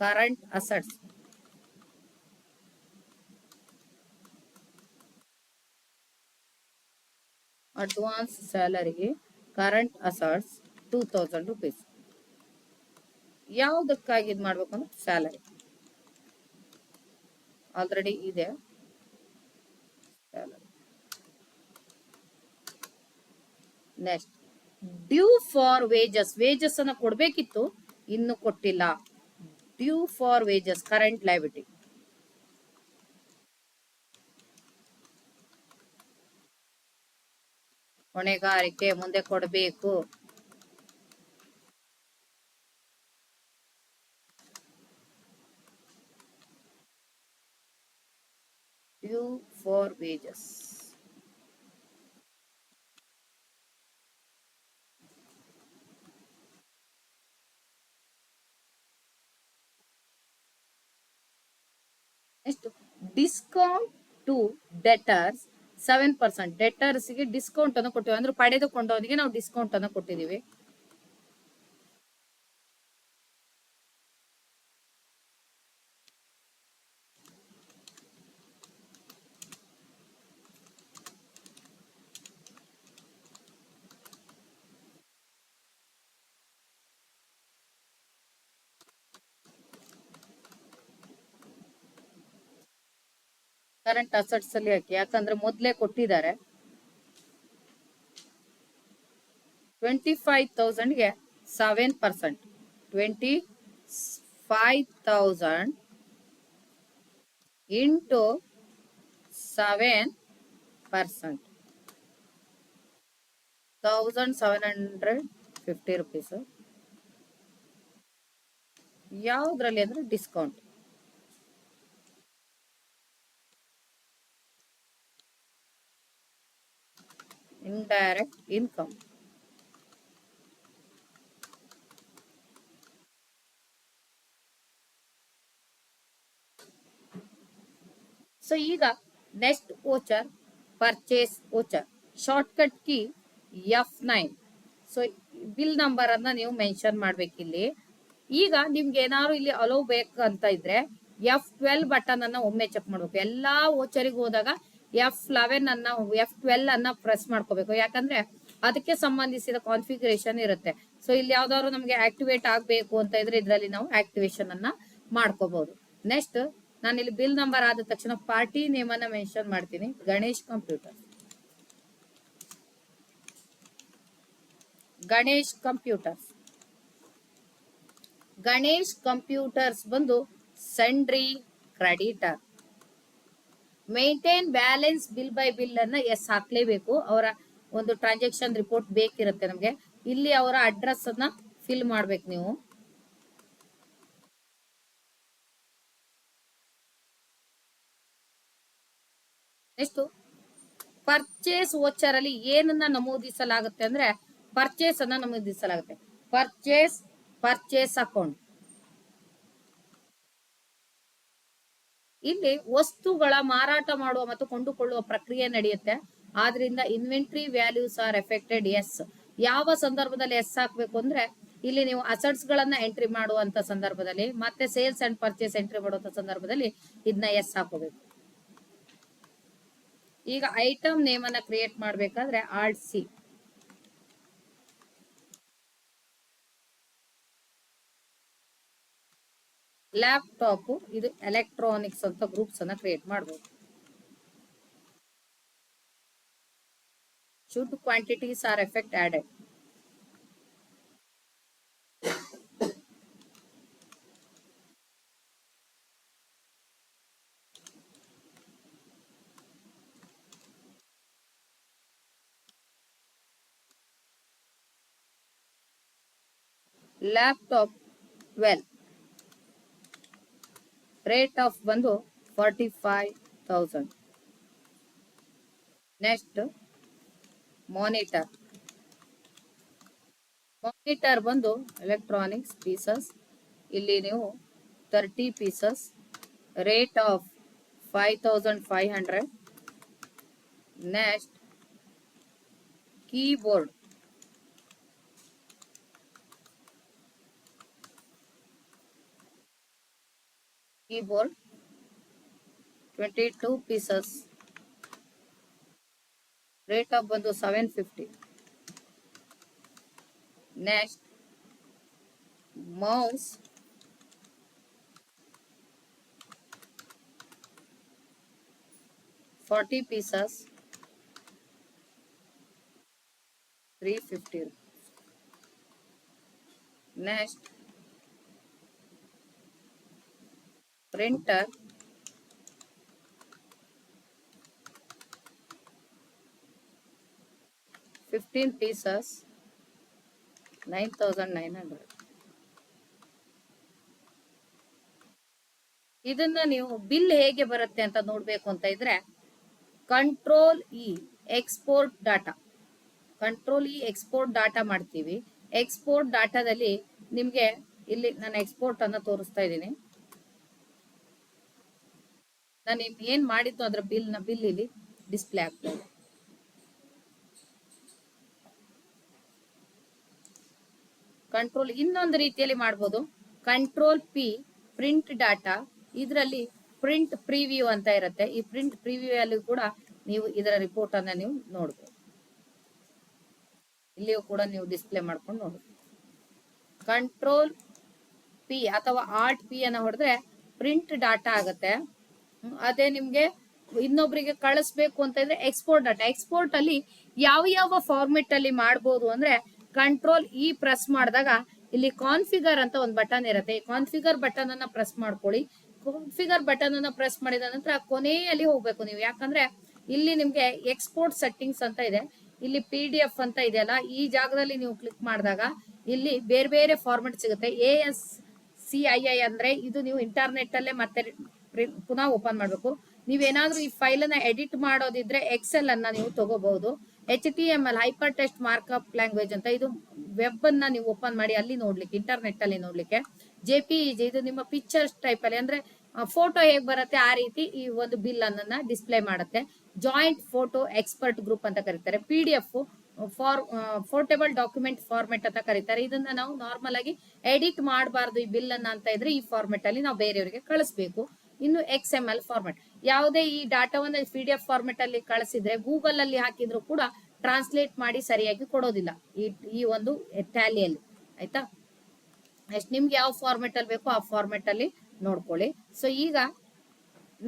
current assets. Advance ಸ್ಯಾಲರಿಗೆ ಕರೆಂಟ್ ಅಸೆಟ್ಸ್ 2,000 rupees. ಯಾವುದಕ್ಕಾಗಿ ಇದು ಮಾಡ್ಬೇಕು ಅಂದ್ರೆ ಸ್ಯಾಲರಿ ಆಲ್ರೆಡಿ ಇದೆ. Next, due for wages. Wages ಅನ್ನ ಕೊಡ್ಬೇಕಿತ್ತು, ಇನ್ನು ಕೊಟ್ಟಿಲ್ಲ. Due for wages current liability. ಹೊಣೆಗಾರಿಕೆ ಮುಂದೆ ಕೊಡಬೇಕು. due for wages. Next, discount to debtors 7%. ಡೆಟರ್ಸ್ಗೆ discount ಅನ್ನು ಕೊಟ್ಟಿವಿ ಅಂದ್ರೆ ಪಡೆದುಕೊಂಡವನಿಗೆ ನಾವು ಡಿಸ್ಕೌಂಟ್ ಅನ್ನು ಕೊಟ್ಟಿದೀವಿ. ಕರೆಂಟ್ ಅಸೆಟ್ಸ್ ಅಲ್ಲಿ ಹಾಕಿ, ಯಾಕಂದ್ರೆ ಮೊದ್ಲೇ ಕೊಟ್ಟಿದ್ದಾರೆ. 25,000ಗೆ 7%. 25,000 into 7%. 1,750 rupees. ಯಾವ್ದ್ರಲ್ಲಿ ಅಂದ್ರೆ ಡಿಸ್ಕೌಂಟ್. indirect income. ಸೊ ಈಗ next voucher purchase voucher. Shortcut key F9. So bill number ಅನ್ನ ನೀವು ಮೆನ್ಷನ್ ಮಾಡ್ಬೇಕಿಲ್ಲಿ. ಈಗ ನಿಮ್ಗೆ ಏನಾದ್ರು ಇಲ್ಲಿ ಅಲೋ ಬೇಕಂತ ಇದ್ರೆ F12 ಬಟನ್ ಅನ್ನ ಒಮ್ಮೆ ಚೆಕ್ ಮಾಡ್ಬೇಕು. ಎಲ್ಲಾ ವೋಚರಿಗೆ ಹೋದಾಗ F11 ಅನ್ನ F12 ಅನ್ನ ಪ್ರೆಸ್ ಮಾಡ್ಕೋಬೇಕು, ಯಾಕಂದ್ರೆ ಅದಕ್ಕೆ ಸಂಬಂಧಿಸಿದ ಕಾನ್ಫಿಗರೇಷನ್ ಇರುತ್ತೆ. ಸೊ ಇಲ್ಲಿ ಯಾವ್ದಾದ್ರು ನಮ್ಗೆ ಆಕ್ಟಿವೇಟ್ ಆಗ್ಬೇಕು ಅಂತ ಇದ್ರೆ ಇದರಲ್ಲಿ ನಾವು ಆಕ್ಟಿವೇಶನ್ ಅನ್ನ ಮಾಡ್ಕೋಬಹುದು. ನೆಕ್ಸ್ಟ್ ನಾನು ಇಲ್ಲಿ ಬಿಲ್ ನಂಬರ್ ಆದ ತಕ್ಷಣ ಪಾರ್ಟಿ ನೇಮ್ ಅನ್ನ ಮೆನ್ಷನ್ ಮಾಡ್ತೀನಿ, Ganesh computers. Ganesh computers. Ganesh computers ಬಂದು sundry creditor. Maintain balance bill by bill ಅನ್ನ ಎಸ್ ಹಾಕ್ಲೇಬೇಕು. ಅವರ ಒಂದು ಟ್ರಾನ್ಸಾಕ್ಷನ್ ರಿಪೋರ್ಟ್ ಬೇಕಿರುತ್ತೆ ನಮ್ಗೆ. ಇಲ್ಲಿ ಅವರ ಅಡ್ರೆಸ್ ಅನ್ನ ಫಿಲ್ ಮಾಡ್ಬೇಕು ನೀವು. ನೆಕ್ಸ್ಟ್ ಪರ್ಚೇಸ್ ವೋಚರ್ ಅಲ್ಲಿ ಏನನ್ನ ನಮೂದಿಸಲಾಗುತ್ತೆ ಅಂದ್ರೆ ಪರ್ಚೇಸ್ ಅನ್ನ ನಮೂದಿಸಲಾಗುತ್ತೆ. Purchase account. ಇಲ್ಲಿ ವಸ್ತುಗಳ ಮಾರಾಟ ಮಾಡುವ ಮತ್ತು ಕೊಂಡುಕೊಳ್ಳುವ ಪ್ರಕ್ರಿಯೆ ನಡೆಯುತ್ತೆ. ಆದ್ರಿಂದ inventory values are affected. Yes ಯಾವ ಸಂದರ್ಭದಲ್ಲಿ ಎಸ್ ಹಾಕ್ಬೇಕು ಅಂದ್ರೆ ಇಲ್ಲಿ ನೀವು ಅಸೆಟ್ಸ್ ಗಳನ್ನ ಎಂಟ್ರಿ ಮಾಡುವಂತ ಸಂದರ್ಭದಲ್ಲಿ ಮತ್ತೆ ಸೇಲ್ಸ್ ಅಂಡ್ ಪರ್ಚೇಸ್ ಎಂಟ್ರಿ ಮಾಡುವಂತ ಸಂದರ್ಭದಲ್ಲಿ ಇದನ್ನ ಎಸ್ ಹಾಕೋಬೇಕು. ಈಗ ಐಟಮ್ ನೇಮ್ ಅನ್ನ ಕ್ರಿಯೇಟ್ ಮಾಡ್ಬೇಕಾದ್ರೆ ಆಲ್ಟ್ ಸಿ. ಲ್ಯಾಪ್ಟಾಪ್ ಇದು ಎಲೆಕ್ಟ್ರಾನಿಕ್ಸ್ ಅಂತ ಗ್ರೂಪ್ಸ್ ಅನ್ನ ಕ್ರಿಯೇಟ್ ಮಾಡಬಹುದು. Should quantities are effect added. Laptop 12. Rate of ಬಂದು 45,000. Next monitor. ಮಾನಿಟರ್ ಬಂದು ಎಲೆಕ್ಟ್ರಾನಿಕ್ಸ್ ಪೀಸಸ್. ಇಲ್ಲಿ ನೀವು 30 pieces. Rate of 5,500. Next keyboard. keyboard 22 pieces. Rate of ಬಂದು 750. Next mouse. Forty pieces. 350. Next printer. 15 pieces. 9,900. ಇದನ್ನ ನೀವು bill ಹೇಗೆ ಬರುತ್ತೆ ಅಂತ ನೋಡ್ಬೇಕು ಅಂತ ಇದ್ರೆ control E export data, control E export data ಮಾಡ್ತೀವಿ. ಎಕ್ಸ್ಪೋರ್ಟ್ ಡಾಟಾದಲ್ಲಿ ನಿಮ್ಗೆ ಇಲ್ಲಿ ನಾನು ಎಕ್ಸ್ಪೋರ್ಟ್ ಅನ್ನ ತೋರಿಸ್ತಾ ಇದ್ದೀನಿ. ನಾನು ಏನ್ ಮಾಡಿದ್ದು ಅದ್ರ ಬಿಲ್ ಇಲ್ಲಿ ಡಿಸ್ಪ್ಲೇ ಆಗ್ತದೆ. ಕಂಟ್ರೋಲ್ ಇನ್ನೊಂದು ರೀತಿಯಲ್ಲಿ ಮಾಡ್ಬೋದು, ಕಂಟ್ರೋಲ್ ಪಿ ಪ್ರಿಂಟ್ ಡಾಟಾ, ಇದರಲ್ಲಿ ಪ್ರಿಂಟ್ ಪ್ರಿವ್ಯೂ ಅಂತ ಇರುತ್ತೆ. ಈ ಪ್ರಿಂಟ್ ಪ್ರಿವ್ಯೂ ಅಲ್ಲಿ ಕೂಡ ನೀವು ಇದರ ರಿಪೋರ್ಟ್ ಅನ್ನ ನೀವು ನೋಡ್ಬೋದು. ಇಲ್ಲಿಯೂ ಕೂಡ ನೀವು ಡಿಸ್ಪ್ಲೇ ಮಾಡ್ಕೊಂಡು ನೋಡ್ಬೋದು. ಕಂಟ್ರೋಲ್ ಪಿ ಅಥವಾ ಆಲ್ಟ್ ಪಿ ಅನ್ನ ಹೊಡೆದ್ರೆ ಪ್ರಿಂಟ್ ಡಾಟಾ ಆಗುತ್ತೆ. ಅದೇ ನಿಮ್ಗೆ ಇನ್ನೊಬ್ರಿಗೆ ಕಳಿಸ್ಬೇಕು ಅಂತ ಇದ್ರೆ ಎಕ್ಸ್ಪೋರ್ಟ್ ಡಾಟಾ. ಎಕ್ಸ್ಪೋರ್ಟ್ ಅಲ್ಲಿ ಯಾವ ಯಾವ ಫಾರ್ಮೆಟ್ ಅಲ್ಲಿ ಮಾಡ್ಬೋದು ಅಂದ್ರೆ ಕಂಟ್ರೋಲ್ ಇ ಪ್ರೆಸ್ ಮಾಡಿದಾಗ ಇಲ್ಲಿ ಕಾನ್ಫಿಗರ್ ಅಂತ ಒಂದು ಬಟನ್ ಇರುತ್ತೆ. ಈ ಕಾನ್ಫಿಗರ್ ಬಟನ್ ಅನ್ನ ಪ್ರೆಸ್ ಮಾಡ್ಕೊಳ್ಳಿ. ಕಾನ್ಫಿಗರ್ ಬಟನ್ ಅನ್ನ ಪ್ರೆಸ್ ಮಾಡಿದ ನಂತರ ಕೊನೆಯಲ್ಲಿ ಹೋಗ್ಬೇಕು ನೀವು, ಯಾಕಂದ್ರೆ ಇಲ್ಲಿ ನಿಮ್ಗೆ ಎಕ್ಸ್ಪೋರ್ಟ್ ಸೆಟ್ಟಿಂಗ್ಸ್ ಅಂತ ಇದೆ. ಇಲ್ಲಿ PDF ಅಂತ ಇದೆಯಲ್ಲ, ಈ ಜಾಗದಲ್ಲಿ ನೀವು ಕ್ಲಿಕ್ ಮಾಡಿದಾಗ ಇಲ್ಲಿ ಬೇರೆ ಬೇರೆ ಫಾರ್ಮೆಟ್ ಸಿಗುತ್ತೆ. ASCII ಅಂದ್ರೆ ಇದು ನೀವು ಇಂಟರ್ನೆಟ್ ಅಲ್ಲೇ ಮತ್ತೆ ಪುನಃ ಓಪನ್ ಮಾಡ್ಬೇಕು. ನೀವೇನಾದ್ರೂ ಈ ಫೈಲ್ ಅನ್ನ ಎಡಿಟ್ ಮಾಡೋದಿದ್ರೆ ಎಕ್ಸೆಲ್ ಅನ್ನ ನೀವು ತಗೋಬಹುದು. HTML hyper text markup language ಅಂತ, ಇದು ವೆಬ್ ಅನ್ನ ನೀವು ಓಪನ್ ಮಾಡಿ ಅಲ್ಲಿ ನೋಡ್ಲಿಕ್ಕೆ, ಇಂಟರ್ನೆಟ್ ಅಲ್ಲಿ ನೋಡ್ಲಿಕ್ಕೆ. JPEG ಇದು ನಿಮ್ಮ ಪಿಕ್ಚರ್ಸ್ ಟೈಪ್ ಅಲ್ಲಿ, ಅಂದ್ರೆ ಫೋಟೋ ಹೇಗ್ ಬರುತ್ತೆ ಆ ರೀತಿ ಈ ಒಂದು ಬಿಲ್ ಅನ್ನ ಡಿಸ್ಪ್ಲೇ ಮಾಡುತ್ತೆ. ಜಾಯಿಂಟ್ ಫೋಟೋ ಎಕ್ಸ್ಪರ್ಟ್ ಗ್ರೂಪ್ ಅಂತ ಕರೀತಾರೆ. PDF ಪೋರ್ಟೇಬಲ್ ಡಾಕ್ಯುಮೆಂಟ್ ಫಾರ್ಮೆಟ್ ಅಂತ ಕರೀತಾರೆ. ಇದನ್ನ ನಾವು ನಾರ್ಮಲ್ ಆಗಿ ಎಡಿಟ್ ಮಾಡಬಾರ್ದು ಈ ಬಿಲ್ ಅನ್ನ ಅಂತ ಇದ್ರೆ ಈ ಫಾರ್ಮೆಟ್ ಅಲ್ಲಿ ನಾವು ಬೇರೆಯವರಿಗೆ ಕಳಿಸ್ಬೇಕು. ಇನ್ನು XML ಫಾರ್ಮೆಟ್, ಯಾವುದೇ ಈ ಡಾಟಾವನ್ನ PDF ಫಾರ್ಮೆಟ್ ಅಲ್ಲಿ ಕಳಿಸಿದ್ರೆ ಗೂಗಲ್ ಅಲ್ಲಿ ಹಾಕಿದ್ರು ಕೂಡ ಟ್ರಾನ್ಸ್ಲೇಟ್ ಮಾಡಿ ಸರಿಯಾಗಿ ಕೊಡೋದಿಲ್ಲ ಈ ಒಂದು ಟ್ಯಾಲಿಯಲ್ಲಿ. ಆಯ್ತಾ, ನೆಕ್ಸ್ಟ್ ನಿಮ್ಗೆ ಯಾವ ಫಾರ್ಮೆಟ್ ಅಲ್ಲಿ ಬೇಕೋ ಆ ಫಾರ್ಮೆಟ್ ಅಲ್ಲಿ ನೋಡ್ಕೊಳ್ಳಿ. ಸೊ ಈಗ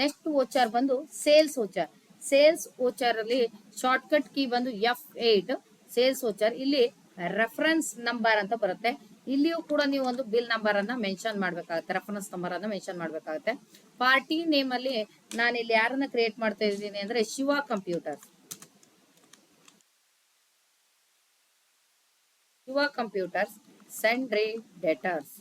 ನೆಕ್ಸ್ಟ್ ವೋಚರ್ ಬಂದು ಸೇಲ್ಸ್ ವೋಚರ್. ಸೇಲ್ಸ್ ವೋಚರ್ ಅಲ್ಲಿ ಶಾರ್ಟ್ ಕಟ್ ಕೀ ಬಂದು F8 ಸೇಲ್ಸ್ ವೋಚರ್. ಇಲ್ಲಿ ರೆಫರೆನ್ಸ್ ನಂಬರ್ ಅಂತ ಬರುತ್ತೆ. ಇಲ್ಲಿಯೂ ಕೂಡ ನೀವು ಒಂದು ಬಿಲ್ ನಂಬರ್ ಅನ್ನ ಮೆನ್ಷನ್ ಮಾಡ್ಬೇಕಾಗುತ್ತೆ, ರೆಫರೆನ್ಸ್ ನಂಬರ್ ಅನ್ನ ಮೆನ್ಷನ್ ಮಾಡ್ಬೇಕಾಗುತ್ತೆ. ಪಾರ್ಟಿ ನೇಮ್ ಅಲ್ಲಿ ನಾನು ಇಲ್ಲಿ ಯಾರನ್ನ ಕ್ರಿಯೇಟ್ ಮಾಡ್ತಾ ಇದ್ದೀನಿ ಅಂದ್ರೆ Shiva computers. Shiva computers sundry debtors.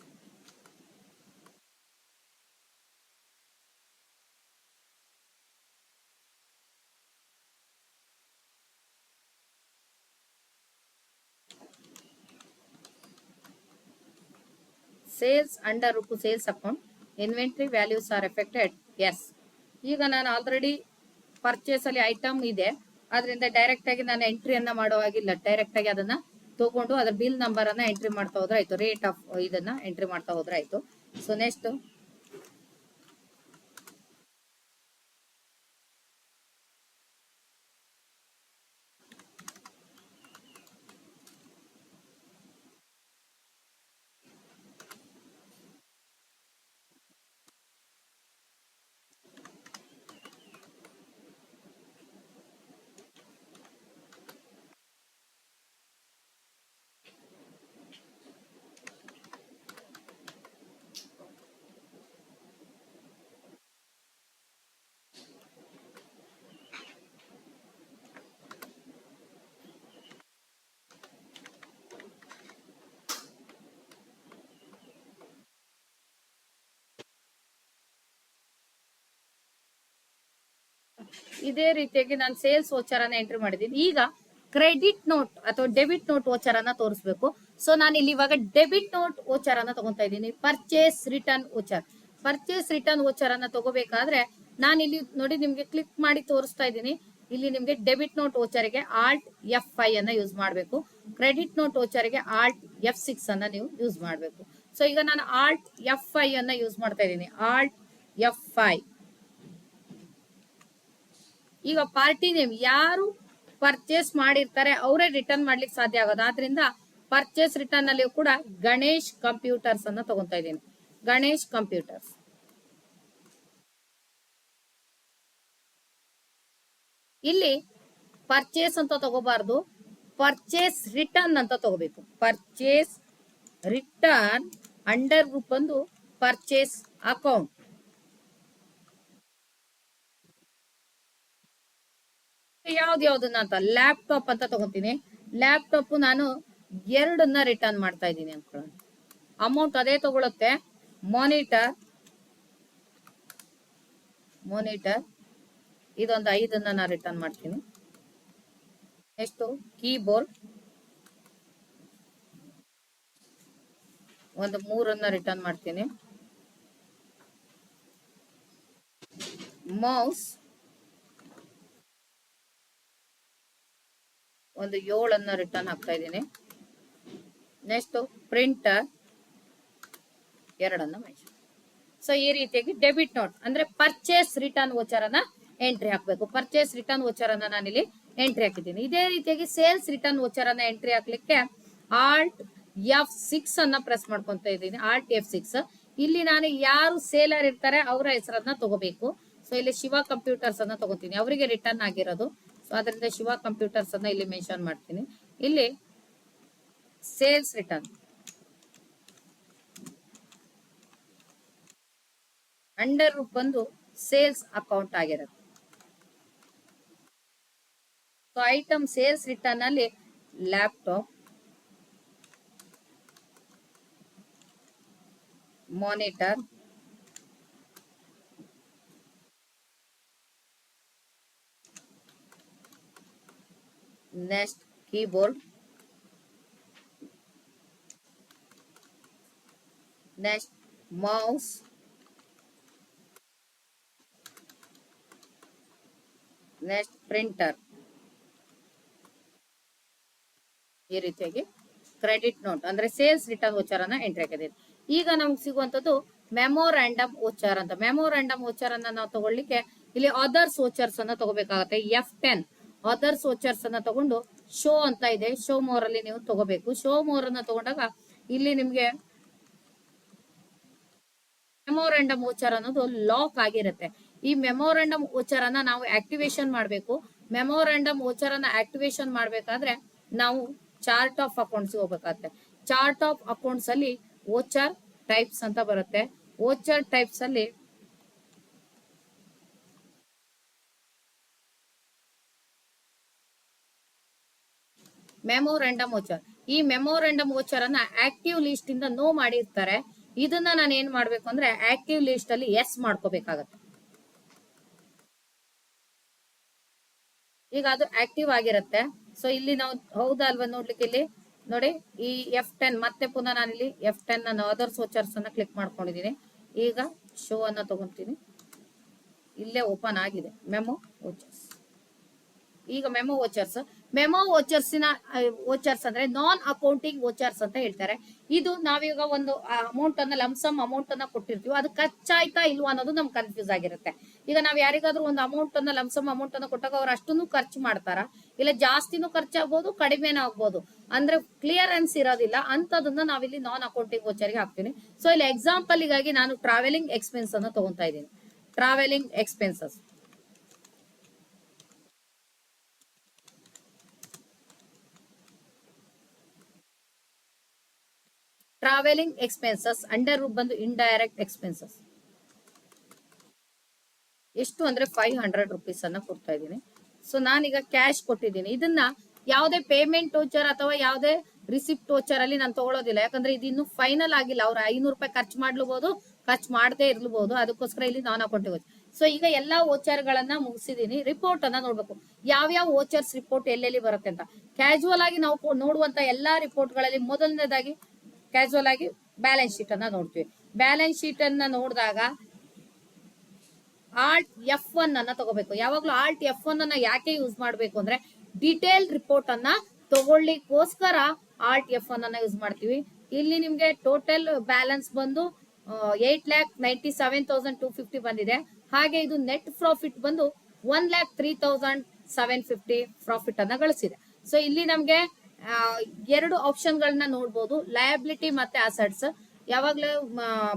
Sales under group sales account. Inventory values are affected. Yes, ಈಗ ನಾನು ಆಲ್ರೆಡಿ ಪರ್ಚೇಸ್ ಅಲ್ಲಿ ಐಟಮ್ ಇದೆ, ಅದರಿಂದ ಡೈರೆಕ್ಟ್ ಆಗಿ ನಾನು ಎಂಟ್ರಿಯನ್ನ ಮಾಡೋ ಹಾಗಿಲ್ಲ. ಡೈರೆಕ್ಟ್ ಆಗಿ ಅದನ್ನ ತಗೊಂಡು ಅದ್ರ ಬಿಲ್ ನಂಬರ್ ಅನ್ನ ಎಂಟ್ರಿ ಮಾಡ್ತಾ ಹೋದ್ರೆ ಆಯ್ತು, ರೇಟ್ ಆಫ್ ಇದನ್ನ ಎಂಟ್ರಿ ಮಾಡ್ತಾ ಹೋದ್ರೆ ಆಯ್ತು. ಸೊ ನೆಕ್ಸ್ಟ್ ಇದೇ ರೀತಿಯಾಗಿ ನಾನು ಸೇಲ್ಸ್ ವೋಚರ್ ಅನ್ನ ಎಂಟ್ರಿ ಮಾಡಿದ್ದೀನಿ. ಈಗ ಕ್ರೆಡಿಟ್ ನೋಟ್ ಅಥವಾ ಡೆಬಿಟ್ ನೋಟ್ ವೋಚರ್ ಅನ್ನ ತೋರಿಸಬೇಕು. ಸೊ ನಾನು ಇಲ್ಲಿ ಇವಾಗ ಡೆಬಿಟ್ ನೋಟ್ ವೋಚರ್ ಅನ್ನ ತಗೊಂತಾ ಇದ್ದೀನಿ. Purchase return voucher. Purchase return voucher ಅನ್ನ ತಗೋಬೇಕಾದ್ರೆ ನಾನು ಇಲ್ಲಿ ನೋಡಿ ನಿಮ್ಗೆ ಕ್ಲಿಕ್ ಮಾಡಿ ತೋರಿಸ್ತಾ ಇದ್ದೀನಿ. ಇಲ್ಲಿ ನಿಮ್ಗೆ ಡೆಬಿಟ್ ನೋಟ್ ವೋಚರ್ಗೆ ಆಲ್ಟ್ F5 ಅನ್ನ ಯೂಸ್ ಮಾಡಬೇಕು. ಕ್ರೆಡಿಟ್ ನೋಟ್ ವೋಚರ್ಗೆ ಆಲ್ಟ್ F6 ಅನ್ನ ನೀವು ಯೂಸ್ ಮಾಡಬೇಕು. ಸೊ ಈಗ ನಾನು ಆಲ್ಟ್ F5 ಅನ್ನ ಯೂಸ್ ಮಾಡ್ತಾ ಇದ್ದೀನಿ. Halt F5. ಈಗ ಪಾರ್ಟಿ ನೇಮ್ ಯಾರು ಪರ್ಚೇಸ್ ಮಾಡಿರ್ತಾರೆ ಅವರೇ ರಿಟರ್ನ್ ಮಾಡ್ಲಿಕ್ಕೆ ಸಾಧ್ಯ ಆಗೋದು. ಆದ್ರಿಂದ ಪರ್ಚೇಸ್ ರಿಟರ್ನ್ ಅಲ್ಲಿ ಕೂಡ ಗಣೇಶ್ ಕಂಪ್ಯೂಟರ್ಸ್ ಅನ್ನ ತಗೊಂತಾ ಇದ್ದೀನಿ. ಗಣೇಶ್ ಕಂಪ್ಯೂಟರ್ಸ್. ಇಲ್ಲಿ ಪರ್ಚೇಸ್ ಅಂತ ತಗೋಬಾರ್ದು, ಪರ್ಚೇಸ್ ರಿಟರ್ನ್ ಅಂತ ತಗೋಬೇಕು. ಪರ್ಚೇಸ್ ರಿಟರ್ನ್ ಅಂಡರ್ ಗ್ರೂಪ್ ಬಂದು ಪರ್ಚೇಸ್ ಅಕೌಂಟ್. ಯಾವ್ದನ್ನ ಅಂತ ಲ್ಯಾಪ್ಟಾಪ್ ಅಂತ ತಗೋತೀನಿ. ಲ್ಯಾಪ್ಟಾಪ್ ನಾನು 2 ರಿಟರ್ನ್ ಮಾಡ್ತಾ ಇದ್ದೀನಿ ಅನ್ಕೊಳ್ಳೋಣ. ಅಮೌಂಟ್ ಅದೇ ತಗೊಳುತ್ತೆ. ಮಾನಿಟರ್ ಮಾನಿಟರ್ ಇದೊಂದು 5 ನಾನು ರಿಟರ್ನ್ ಮಾಡ್ತೀನಿ. ನೆಕ್ಸ್ಟ್ ಕೀಬೋರ್ಡ್ ಒಂದು 3 ರಿಟರ್ನ್ ಮಾಡ್ತೀನಿ. ಮೌಸ್ ಒಂದು 7 ರಿಟರ್ನ್ ಹಾಕ್ತಾ ಇದ್ದೀನಿ. Next printer 2 mention. ಸೊ ಈ ರೀತಿಯಾಗಿ ಡೆಬಿಟ್ ನೋಟ್ ಅಂದ್ರೆ ಪರ್ಚೇಸ್ ರಿಟರ್ನ್ ವೋಚರ್ ಅನ್ನ ಎಂಟ್ರಿ ಹಾಕ್ಬೇಕು. ಪರ್ಚೇಸ್ ರಿಟರ್ನ್ ವೋಚರ್ ಅನ್ನ ನಾನಿಲ್ಲಿ ಎಂಟ್ರಿ ಹಾಕಿದ್ದೀನಿ. ಇದೇ ರೀತಿಯಾಗಿ ಸೇಲ್ಸ್ ರಿಟರ್ನ್ ವೋಚರ್ ಅನ್ನ ಎಂಟ್ರಿ ಹಾಕ್ಲಿಕ್ಕೆ ಆಲ್ಟ್ F6 ಅನ್ನ ಪ್ರೆಸ್ ಮಾಡ್ಕೊಂತ ಇದ್ದೀನಿ. Halt F6. ಇಲ್ಲಿ ನಾನು ಯಾರು ಸೇಲರ್ ಇರ್ತಾರೆ ಅವರ ಹೆಸರನ್ನ ತಗೋಬೇಕು. ಸೊ ಇಲ್ಲಿ ಶಿವ ಕಂಪ್ಯೂಟರ್ಸ್ ಅನ್ನ ತಗೋತೀನಿ, ಅವರಿಗೆ ರಿಟರ್ನ್ ಆಗಿರೋದು. ಸೊ ಅದರಿಂದ ಶಿವ ಕಂಪ್ಯೂಟರ್ಸ್ ಅನ್ನ ಇಲ್ಲಿ ಮೆನ್ಷನ್ ಮಾಡ್ತೀನಿ. ಇಲ್ಲಿ ಸೇಲ್ಸ್ ರಿಟರ್ನ್ ಅಂಡರ್ ಬಂದು ಸೇಲ್ಸ್ ಅಕೌಂಟ್ ಆಗಿರುತ್ತೆ. ಸೊ ಐಟಮ್ ಸೇಲ್ಸ್ ರಿಟರ್ನ್ ಅಲ್ಲಿ laptop, monitor, next keyboard, next mouse, next printer. ಈ ರೀತಿಯಾಗಿ ಕ್ರೆಡಿಟ್ ನೋಟ್ ಅಂದ್ರೆ ಸೇಲ್ಸ್ ರಿಟರ್ನ್ ವೋಚರ್ ಅನ್ನ ಎಂಟ್ರಿ ಹಾಕಿದ್ದೀವಿ. ಈಗ ನಮ್ಗೆ ಸಿಗುವಂತದ್ದು ಮೆಮೊರಾಂಡಮ್ ವೋಚರ್ ಅಂತ. ಮೆಮೊರಾಂಡಮ್ ವೋಚರ್ ಅನ್ನ ನಾವು ತಗೊಳ್ಳಿಕ್ಕೆ ಇಲ್ಲಿ ಅದರ್ಸ್ ವೋಚರ್ಸ್ ಅನ್ನ ತಗೋಬೇಕಾಗತ್ತೆ. F10 ಅದರ್ಸ್ ವೋಚರ್ಸ್ ಅನ್ನ ತಗೊಂಡು ಶೋ ಅಂತ ಇದೆ, ಶೋ ಮೋರ್ ಅಲ್ಲಿ ನೀವು ತಗೋಬೇಕು. ಶೋ ಮೋರ್ ಅನ್ನ ತಗೊಂಡಾಗ ಇಲ್ಲಿ ನಿಮ್ಗೆ ಮೆಮೊರಾಂಡಮ್ ವೋಚರ್ ಅನ್ನೋದು ಲಾಕ್ ಆಗಿರುತ್ತೆ. ಈ ಮೆಮೊರಾಂಡಮ್ ವೋಚರ್ ಅನ್ನ ನಾವು ಆಕ್ಟಿವೇಶನ್ ಮಾಡಬೇಕು. ಮೆಮೊರಾಂಡಮ್ ವೋಚರ್ ಅನ್ನ ಆಕ್ಟಿವೇಶನ್ ಮಾಡ್ಬೇಕಾದ್ರೆ ನಾವು ಚಾರ್ಟ್ ಆಫ್ ಅಕೌಂಟ್ಸ್ ಹೋಗ್ಬೇಕಾಗತ್ತೆ. ಚಾರ್ಟ್ ಆಫ್ ಅಕೌಂಟ್ಸ್ ಅಲ್ಲಿ ವೋಚರ್ ಟೈಪ್ಸ್ ಅಂತ ಬರುತ್ತೆ. ವೋಚರ್ ಟೈಪ್ಸ್ ಅಲ್ಲಿ ಮೆಮೊರಾಂಡಮ್ ವೋಚರ್, ಈ ಮೆಮೊರಾಂಡಮ್ ವೋಚರ್ ಅನ್ನ ಆಕ್ಟಿವ್ ಲಿಸ್ಟ್ ಇಂದ ನೋ ಮಾಡಿರ್ತಾರೆ. ಇದನ್ನ ನಾನು ಏನ್ ಮಾಡ್ಬೇಕು ಅಂದ್ರೆ ಆಕ್ಟಿವ್ ಲಿಸ್ಟ್ ಅಲ್ಲಿ ಎಸ್ ಮಾಡ್ಕೋಬೇಕಾಗತ್ತೆ. ಈಗ ಅದು ಆಕ್ಟಿವ್ ಆಗಿರುತ್ತೆ. ಸೊ ಇಲ್ಲಿ ನಾವು ಹೌದಾ ಅಲ್ವಾ ನೋಡ್ಲಿಕ್ಕೆ ಇಲ್ಲಿ ನೋಡಿ, ಈ F10 ಮತ್ತೆ ಪುನಃ ನಾನಿಲ್ಲಿ F10 ನಾನು ಅದರ್ಸ್ ವೋಚರ್ಸ್ ಅನ್ನ ಕ್ಲಿಕ್ ಮಾಡ್ಕೊಂಡಿದ್ದೀನಿ. ಈಗ ಶೋ ಅನ್ನ ತಗೊಂತೀನಿ, ಇಲ್ಲೇ ಓಪನ್ ಆಗಿದೆ ಮೆಮೊ ವೋಚರ್ಸ್. ಈಗ ಮೆಮೊ ವೋಚರ್ಸ್ ಅಂದ್ರೆ ನಾನ್ ಅಕೌಂಟಿಂಗ್ ವೋಚರ್ಸ್ ಅಂತ ಹೇಳ್ತಾರೆ. ಇದು ನಾವೀಗ ಒಂದು ಅಮೌಂಟ್ ಅನ್ನ ಲಂಸಮ್ ಅಮೌಂಟ್ ಅನ್ನ ಕೊಟ್ಟಿರ್ತೀವಿ, ಅದು ಖರ್ಚಾಯ್ತಾ ಇಲ್ವಾ ಅನ್ನೋದು ನಮ್ಗೆ ಕನ್ಫ್ಯೂಸ್ ಆಗಿರುತ್ತೆ. ಈಗ ನಾವ್ ಯಾರಿಗಾದ್ರೂ ಒಂದು ಅಮೌಂಟ್ ಅನ್ನ ಲಂಸಮ್ ಅಮೌಂಟ್ ಅನ್ನ ಕೊಟ್ಟಾಗ ಅವ್ರು ಅಷ್ಟನ್ನು ಖರ್ಚು ಮಾಡ್ತಾರ, ಇಲ್ಲ ಜಾಸ್ತಿನೂ ಖರ್ಚಾಗ್ಬೋದು ಕಡಿಮೆನೂ ಆಗ್ಬೋದು, ಅಂದ್ರೆ ಕ್ಲಿಯರೆನ್ಸ್ ಇರೋದಿಲ್ಲ. ಅಂತದನ್ನ ನಾವಿಲ್ಲಿ ನಾನ್ ಅಕೌಂಟಿಂಗ್ ವೋಚರ್ಗೆ ಹಾಕ್ತೀನಿ. ಸೊ ಇಲ್ಲಿ ಎಕ್ಸಾಂಪಲ್ ಗಾಗಿ ನಾನು ಟ್ರಾವೆಲಿಂಗ್ ಎಕ್ಸ್ಪೆನ್ಸ್ ಅನ್ನ ತಗೊಂತಾ ಇದ್ದೀನಿ. ಟ್ರಾವೆಲಿಂಗ್ ಎಕ್ಸ್ಪೆನ್ಸಸ್ ಅಂಡರ್ ಬಂದು ಇಂಡೈರೆಕ್ಟ್ ಎಕ್ಸ್ಪೆನ್ಸಸ್ ಎಷ್ಟು ಅಂದ್ರೆ 500 rupees ಅನ್ನ ಕೊಡ್ತಾ ಇದ್ದೀನಿ. ಸೊ ನಾನೀಗ ಕ್ಯಾಶ್ ಕೊಟ್ಟಿದ್ದೀನಿ. ಇದನ್ನ ಯಾವುದೇ ಪೇಮೆಂಟ್ ವೋಚರ್ ಅಥವಾ ಯಾವುದೇ ರಿಸಿಪ್ಟ್ ವೋಚರ್ ಅಲ್ಲಿ ನಾನು ತಗೊಳ್ಳೋದಿಲ್ಲ, ಯಾಕಂದ್ರೆ ಇದು ಇನ್ನು ಫೈನಲ್ ಆಗಿಲ್ಲ. ಅವ್ರು 500 ರೂಪಾಯಿ ಖರ್ಚು ಮಾಡ್ಲಬಹುದು, ಖರ್ಚು ಮಾಡದೇ ಇರ್ಲಬಹುದು, ಅದಕ್ಕೋಸ್ಕರ ಇಲ್ಲಿ ನಾನ್ ಅಕೌಂಟಿಂಗ್. ಸೊ ಈಗ ಎಲ್ಲಾ ವೋಚರ್ ಗಳನ್ನ ಮುಗಿಸಿದೀನಿ. ರಿಪೋರ್ಟ್ ಅನ್ನ ನೋಡ್ಬೇಕು, ಯಾವ್ಯಾವ ವೋಚರ್ಸ್ ರಿಪೋರ್ಟ್ ಎಲ್ಲೆಲ್ಲಿ ಬರುತ್ತೆ ಅಂತ. ಕ್ಯಾಶುವಲ್ ಆಗಿ ನಾವು ನೋಡುವಂತ ಎಲ್ಲಾ ರಿಪೋರ್ಟ್ ಗಳಲ್ಲಿ ಮೊದಲನೇದಾಗಿ ಕ್ಯಾಶುವಲ್ ಆಗಿ ಬ್ಯಾಲೆನ್ಸ್ ಶೀಟ್ ಅನ್ನ ನೋಡ್ತೀವಿ. ಬ್ಯಾಲೆನ್ಸ್ ಶೀಟ್ ಅನ್ನ ನೋಡಿದಾಗ ಆಲ್ಟ್ F1 ಅನ್ನ ತಗೋಬೇಕು. ಯಾವಾಗ್ಲೂ ಆಲ್ಟ್ F1 ಅನ್ನ ಯಾಕೆ ಯೂಸ್ ಮಾಡ್ಬೇಕು ಅಂದ್ರೆ ಡಿಟೇಲ್ ರಿಪೋರ್ಟ್ ಅನ್ನ ತಗೊಳ್ಳಿಕ್ಕೋಸ್ಕರ ಆಲ್ಟ್ F1 ಅನ್ನ ಯೂಸ್ ಮಾಡ್ತೀವಿ. ಇಲ್ಲಿ ನಿಮ್ಗೆ ಟೋಟಲ್ ಬ್ಯಾಲೆನ್ಸ್ ಬಂದು 8,97,250 ಬಂದಿದೆ. ಹಾಗೆ ಇದು ನೆಟ್ ಪ್ರಾಫಿಟ್ ಬಂದು 1,03,750 ಪ್ರಾಫಿಟ್ ಅನ್ನ ಗಳಿಸಿದೆ. ಸೊ ಇಲ್ಲಿ ನಮ್ಗೆ 2 ಆಪ್ಷನ್ ಗಳನ್ನ ನೋಡ್ಬೋದು, ಲಯಬಿಲಿಟಿ ಮತ್ತೆ ಅಸೆಟ್ಸ್. ಯಾವಾಗ್ಲೂ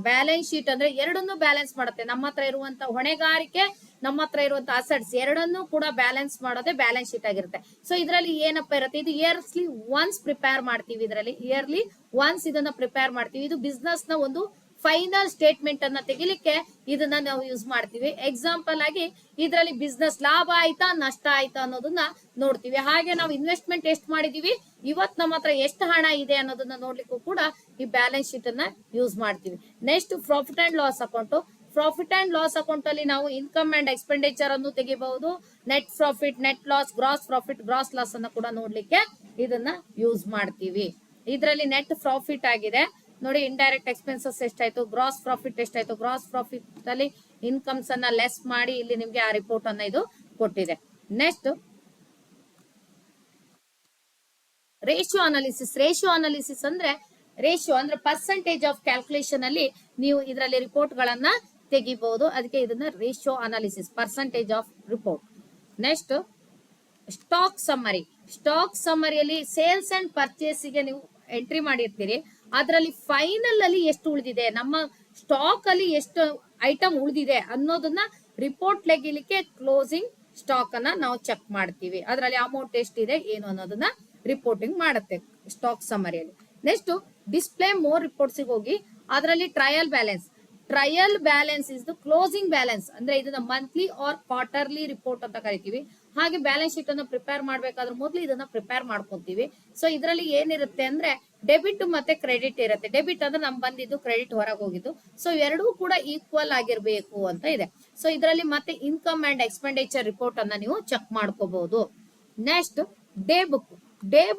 ಬ್ಯಾಲೆನ್ಸ್ ಶೀಟ್ ಅಂದ್ರೆ ಎರಡನ್ನೂ ಬ್ಯಾಲೆನ್ಸ್ ಮಾಡುತ್ತೆ. ನಮ್ಮ ಹತ್ರ ಇರುವಂತ ಹೊಣೆಗಾರಿಕೆ, ನಮ್ಮ ಹತ್ರ ಇರುವಂತ ಅಸೆಟ್ಸ್ ಎರಡನ್ನೂ ಕೂಡ ಬ್ಯಾಲೆನ್ಸ್ ಮಾಡೋದೇ ಬ್ಯಾಲೆನ್ಸ್ ಶೀಟ್ ಆಗಿರುತ್ತೆ. ಸೊ ಇದರಲ್ಲಿ ಏನಪ್ಪಾ ಇರುತ್ತೆ, ಇದು ಇಯರ್ಲಿ ಒನ್ಸ್ ಪ್ರಿಪೇರ್ ಮಾಡ್ತೀವಿ. ಇದರಲ್ಲಿ ಇಯರ್ಲಿ ಒನ್ಸ್ ಇದನ್ನ ಪ್ರಿಪೇರ್ ಮಾಡ್ತೀವಿ. ಇದು ಬಿಸ್ನೆಸ್ ನ ಒಂದು ಫೈನಲ್ ಸ್ಟೇಟ್ಮೆಂಟ್ ಅನ್ನ ತೆಗಿಲಿಕ್ಕೆ ಇದನ್ನ ನಾವು ಯೂಸ್ ಮಾಡ್ತೀವಿ. ಎಕ್ಸಾಂಪಲ್ ಆಗಿ ಇದರಲ್ಲಿ ಬಿಸ್ನೆಸ್ ಲಾಭ ಆಯ್ತಾ ನಷ್ಟ ಆಯ್ತಾ ಅನ್ನೋದನ್ನ ನೋಡ್ತೀವಿ. ಹಾಗೆ ನಾವು ಇನ್ವೆಸ್ಟ್ಮೆಂಟ್ ಎಷ್ಟು ಮಾಡಿದೀವಿ, ಇವತ್ ನಮ್ಮ ಹತ್ರ ಎಷ್ಟು ಹಣ ಇದೆ ಅನ್ನೋದನ್ನ ನೋಡ್ಲಿಕ್ಕೂ ಕೂಡ ಈ ಬ್ಯಾಲೆನ್ಸ್ ಶೀಟ್ ಅನ್ನ ಯೂಸ್ ಮಾಡ್ತೀವಿ. Next profit and loss account. Profit and loss account ಅಲ್ಲಿ ನಾವು ಇನ್ಕಮ್ ಅಂಡ್ ಎಕ್ಸ್ಪೆಂಡಿಚರ್ ಅನ್ನು ತೆಗಿಬಹುದು, net profit, net loss, gross profit, gross loss ಅನ್ನು ಕೂಡ ನೋಡ್ಲಿಕ್ಕೆ ಇದನ್ನ ಯೂಸ್ ಮಾಡ್ತೀವಿ. ಇದರಲ್ಲಿ ನೆಟ್ ಪ್ರಾಫಿಟ್ ಆಗಿದೆ ನೋಡಿ, ಇಂಡೈರೆಕ್ಟ್ ಎಕ್ಸ್ಪೆನ್ಸಸ್ ಎಷ್ಟಾಯ್ತು, ಗ್ರಾಸ್ ಪ್ರಾಫಿಟ್ ಎಷ್ಟಾಯ್ತು, ಗ್ರಾಸ್ ಪ್ರಾಫಿಟ್ ಅಲ್ಲಿ ಇನ್ಕಮ್ಸ್ ಅನ್ನ ಲೆಸ್ ಮಾಡಿ ಇಲ್ಲಿ ನಿಮ್ಗೆ ಆ ರಿಪೋರ್ಟ್ ಅನ್ನ ಇದು ಕೊಟ್ಟಿದೆ. Next ratio analysis. ರೇಷಿಯೋ ಅಂದ್ರೆ ಪರ್ಸೆಂಟೇಜ್ ಆಫ್ ಕ್ಯಾಲ್ಕುಲೇಷನ್ ಅಲ್ಲಿ ನೀವು ಇದರಲ್ಲಿ ರಿಪೋರ್ಟ್ ಗಳನ್ನ ತೆಗಿಬಹುದು. ಅದಕ್ಕೆ ಇದನ್ನ ratio analysis, percentage of report. Next stock ಸಮ್ಮರಿಯಲ್ಲಿ ಸೇಲ್ಸ್ ಅಂಡ್ ಪರ್ಚೇಸ್ ಗೆ ನೀವು ಎಂಟ್ರಿ ಮಾಡಿರ್ತೀರಿ, ಅದರಲ್ಲಿ ಫೈನಲ್ ಅಲ್ಲಿ ಎಷ್ಟು ಉಳಿದಿದೆ, ನಮ್ಮ ಸ್ಟಾಕ್ ಅಲ್ಲಿ ಎಷ್ಟು ಐಟಮ್ ಉಳಿದಿದೆ ಅನ್ನೋದನ್ನ ರಿಪೋರ್ಟ್ ಲೆಗಿಲಿಕ್ಕೆ ಕ್ಲೋಸಿಂಗ್ ಸ್ಟಾಕ್ ಅನ್ನ ನಾವು ಚೆಕ್ ಮಾಡ್ತೀವಿ. ಅದರಲ್ಲಿ ಅಮೌಂಟ್ ಎಷ್ಟಿದೆ ಏನು ಅನ್ನೋದನ್ನ ರಿಪೋರ್ಟಿಂಗ್ ಮಾಡುತ್ತೆ ಸ್ಟಾಕ್ ಸಮ್ಮರಿಯಲ್ಲಿ. ನೆಕ್ಸ್ಟ್ ಡಿಸ್ಪ್ಲೇ ಮೋರ್ ರಿಪೋರ್ಟ್ಸ್ ಹೋಗಿ ಅದರಲ್ಲಿ trial balance is the closing balance, ಅಂದ್ರೆ ಇದನ್ನ ಮಂತ್ಲಿ ಆರ್ ಕ್ವಾರ್ಟರ್ಲಿ ರಿಪೋರ್ಟ್ ಅಂತ ಕರಿತೀವಿ. ಹಾಗೆ ಬ್ಯಾಲೆನ್ಸ್ ಶೀಟ್ ಅನ್ನು ಪ್ರಿಪೇರ್ ಮಾಡ್ಬೇಕಾದ್ರೆ ಮೊದಲು ಇದನ್ನ ಪ್ರಿಪೇರ್ ಮಾಡ್ಕೊಂತೀವಿ. ಸೊ ಇದರಲ್ಲಿ ಏನಿರುತ್ತೆ ಅಂದ್ರೆ ಡೆಬಿಟ್ ಮತ್ತೆ ಕ್ರೆಡಿಟ್ ಇರುತ್ತೆ. ಡೆಬಿಟ್ ಅಂದ್ರೆ ನಮ್ ಬಂದಿದ್ದು, ಕ್ರೆಡಿಟ್ ಹೊರಗೆ ಹೋಗಿದ್ದು. ಸೊ ಎರಡೂ ಕೂಡ ಈಕ್ವಲ್ ಆಗಿರ್ಬೇಕು ಅಂತ ಇದೆ. ಸೊ ಇದರಲ್ಲಿ ಮತ್ತೆ ಇನ್ಕಮ್ ಅಂಡ್ ಎಕ್ಸ್ಪೆಂಡಿಚರ್ ರಿಪೋರ್ಟ್ ಅನ್ನ ನೀವು ಚೆಕ್ ಮಾಡ್ಕೋಬಹುದು. ನೆಕ್ಸ್ಟ್ ಡೇ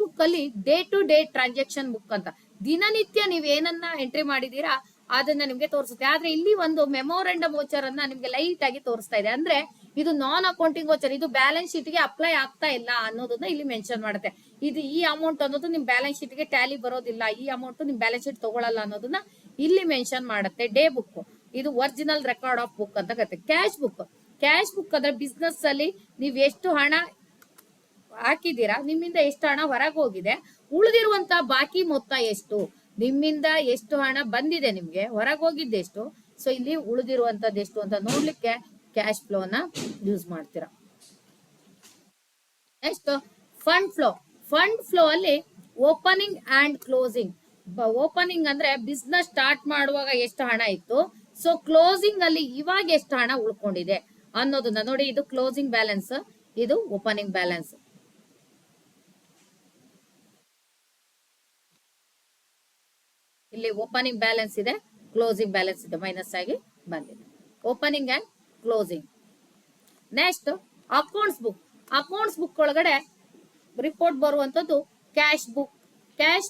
ಬುಕ್ ಅಲ್ಲಿ day to day transaction book ಅಂತ, ದಿನನಿತ್ಯ ನೀವ್ ಏನನ್ನ ಎಂಟ್ರಿ ಮಾಡಿದೀರಾ ಅದನ್ನ ನಿಮ್ಗೆ ತೋರಿಸುತ್ತೆ. ಆದ್ರೆ ಇಲ್ಲಿ ಒಂದು ಮೆಮೊರಂಡಮ್ ವೋಚರ್ ಅನ್ನ ನಿಮ್ಗೆ ಲೈಟ್ ಆಗಿ ತೋರಿಸ್ತಾ ಇದೆ. ಅಂದ್ರೆ ಇದು ನಾನ್ ಅಕೌಂಟಿಂಗ್ ವೋಚರ್, ಇದು ಬ್ಯಾಲೆನ್ಸ್ ಶೀಟ್ ಗೆ ಅಪ್ಲೈ ಆಗ್ತಾ ಇಲ್ಲ ಅನ್ನೋದನ್ನ ಇಲ್ಲಿ ಮೆನ್ಷನ್ ಮಾಡುತ್ತೆ. ಇದು ಈ ಅಮೌಂಟ್ ಅನ್ನೋದು ನಿಮ್ ಬ್ಯಾಲೆನ್ಸ್ ಶೀಟ್ ಗೆ ಟ್ಯಾಲಿ ಬರೋದಿಲ್ಲ, ಈ ಅಮೌಂಟ್ ನಿಮ್ ಬ್ಯಾಲೆನ್ಸ್ ಶೀಟ್ ತಗೊಳ್ಳಲ್ಲ ಅನ್ನೋದನ್ನ ಇಲ್ಲಿ ಮೆನ್ಷನ್ ಮಾಡುತ್ತೆ. ಡೇ ಬುಕ್ ಇದು ಒರಿಜಿನಲ್ ರೆಕಾರ್ಡ್ ಆಫ್ ಬುಕ್ ಅಂತ ಕರೀತಾರೆ. ಕ್ಯಾಶ್ ಬುಕ್ ಅಂದ್ರೆ ಬಿಸ್ನೆಸ್ ಅಲ್ಲಿ ನೀವ್ ಎಷ್ಟು ಹಣ ಹಾಕಿದೀರಾ, ನಿಮ್ಮಿಂದ ಎಷ್ಟು ಹಣ ಹೊರಗೆ ಹೋಗಿದೆ, ಉಳಿದಿರುವಂತ ಬಾಕಿ ಮೊತ್ತ ಎಷ್ಟು, ನಿಮ್ಮಿಂದ ಎಷ್ಟು ಹಣ ಬಂದಿದೆ, ನಿಮ್ಗೆ ಹೊರಗೆ ಹೋಗಿದ್ದೆಷ್ಟು, ಸೊ ಇಲ್ಲಿ ಉಳಿದಿರುವಂತದ್ದು ಎಷ್ಟು ಅಂತ ನೋಡ್ಲಿಕ್ಕೆ ಕ್ಯಾಶ್ ಫ್ಲೋ ನ ಯೂಸ್ ಮಾಡ್ತೀರಾ. ನೆಕ್ಸ್ಟ್ ಫಂಡ್ ಫ್ಲೋ ಅಲ್ಲಿ ಓಪನಿಂಗ್ ಅಂಡ್ ಕ್ಲೋಸಿಂಗ್. ಓಪನಿಂಗ್ ಅಂದ್ರೆ ಬಿಸ್ನೆಸ್ ಸ್ಟಾರ್ಟ್ ಮಾಡುವಾಗ ಎಷ್ಟು ಹಣ ಇತ್ತು, ಸೊ ಕ್ಲೋಸಿಂಗ್ ಅಲ್ಲಿ ಇವಾಗ ಎಷ್ಟು ಹಣ ಉಳ್ಕೊಂಡಿದೆ ಅನ್ನೋದನ್ನ ನೋಡಿ. ಇದು ಕ್ಲೋಸಿಂಗ್ ಬ್ಯಾಲೆನ್ಸ್, ಇದು ಓಪನಿಂಗ್ ಬ್ಯಾಲೆನ್ಸ್. ಇಲ್ಲಿ ಓಪನಿಂಗ್ ಬ್ಯಾಲೆನ್ಸ್ ಇದೆ, ಕ್ಲೋಸಿಂಗ್ ಬ್ಯಾಲೆನ್ಸ್ ಇದೆ, ಮೈನಸ್ ಆಗಿ ಬಂದಿದೆ. Opening and closing. Next accounts book ಒಳಗಡೆ ರಿಪೋರ್ಟ್ ಬರುವಂತದ್ದು ಕ್ಯಾಶ್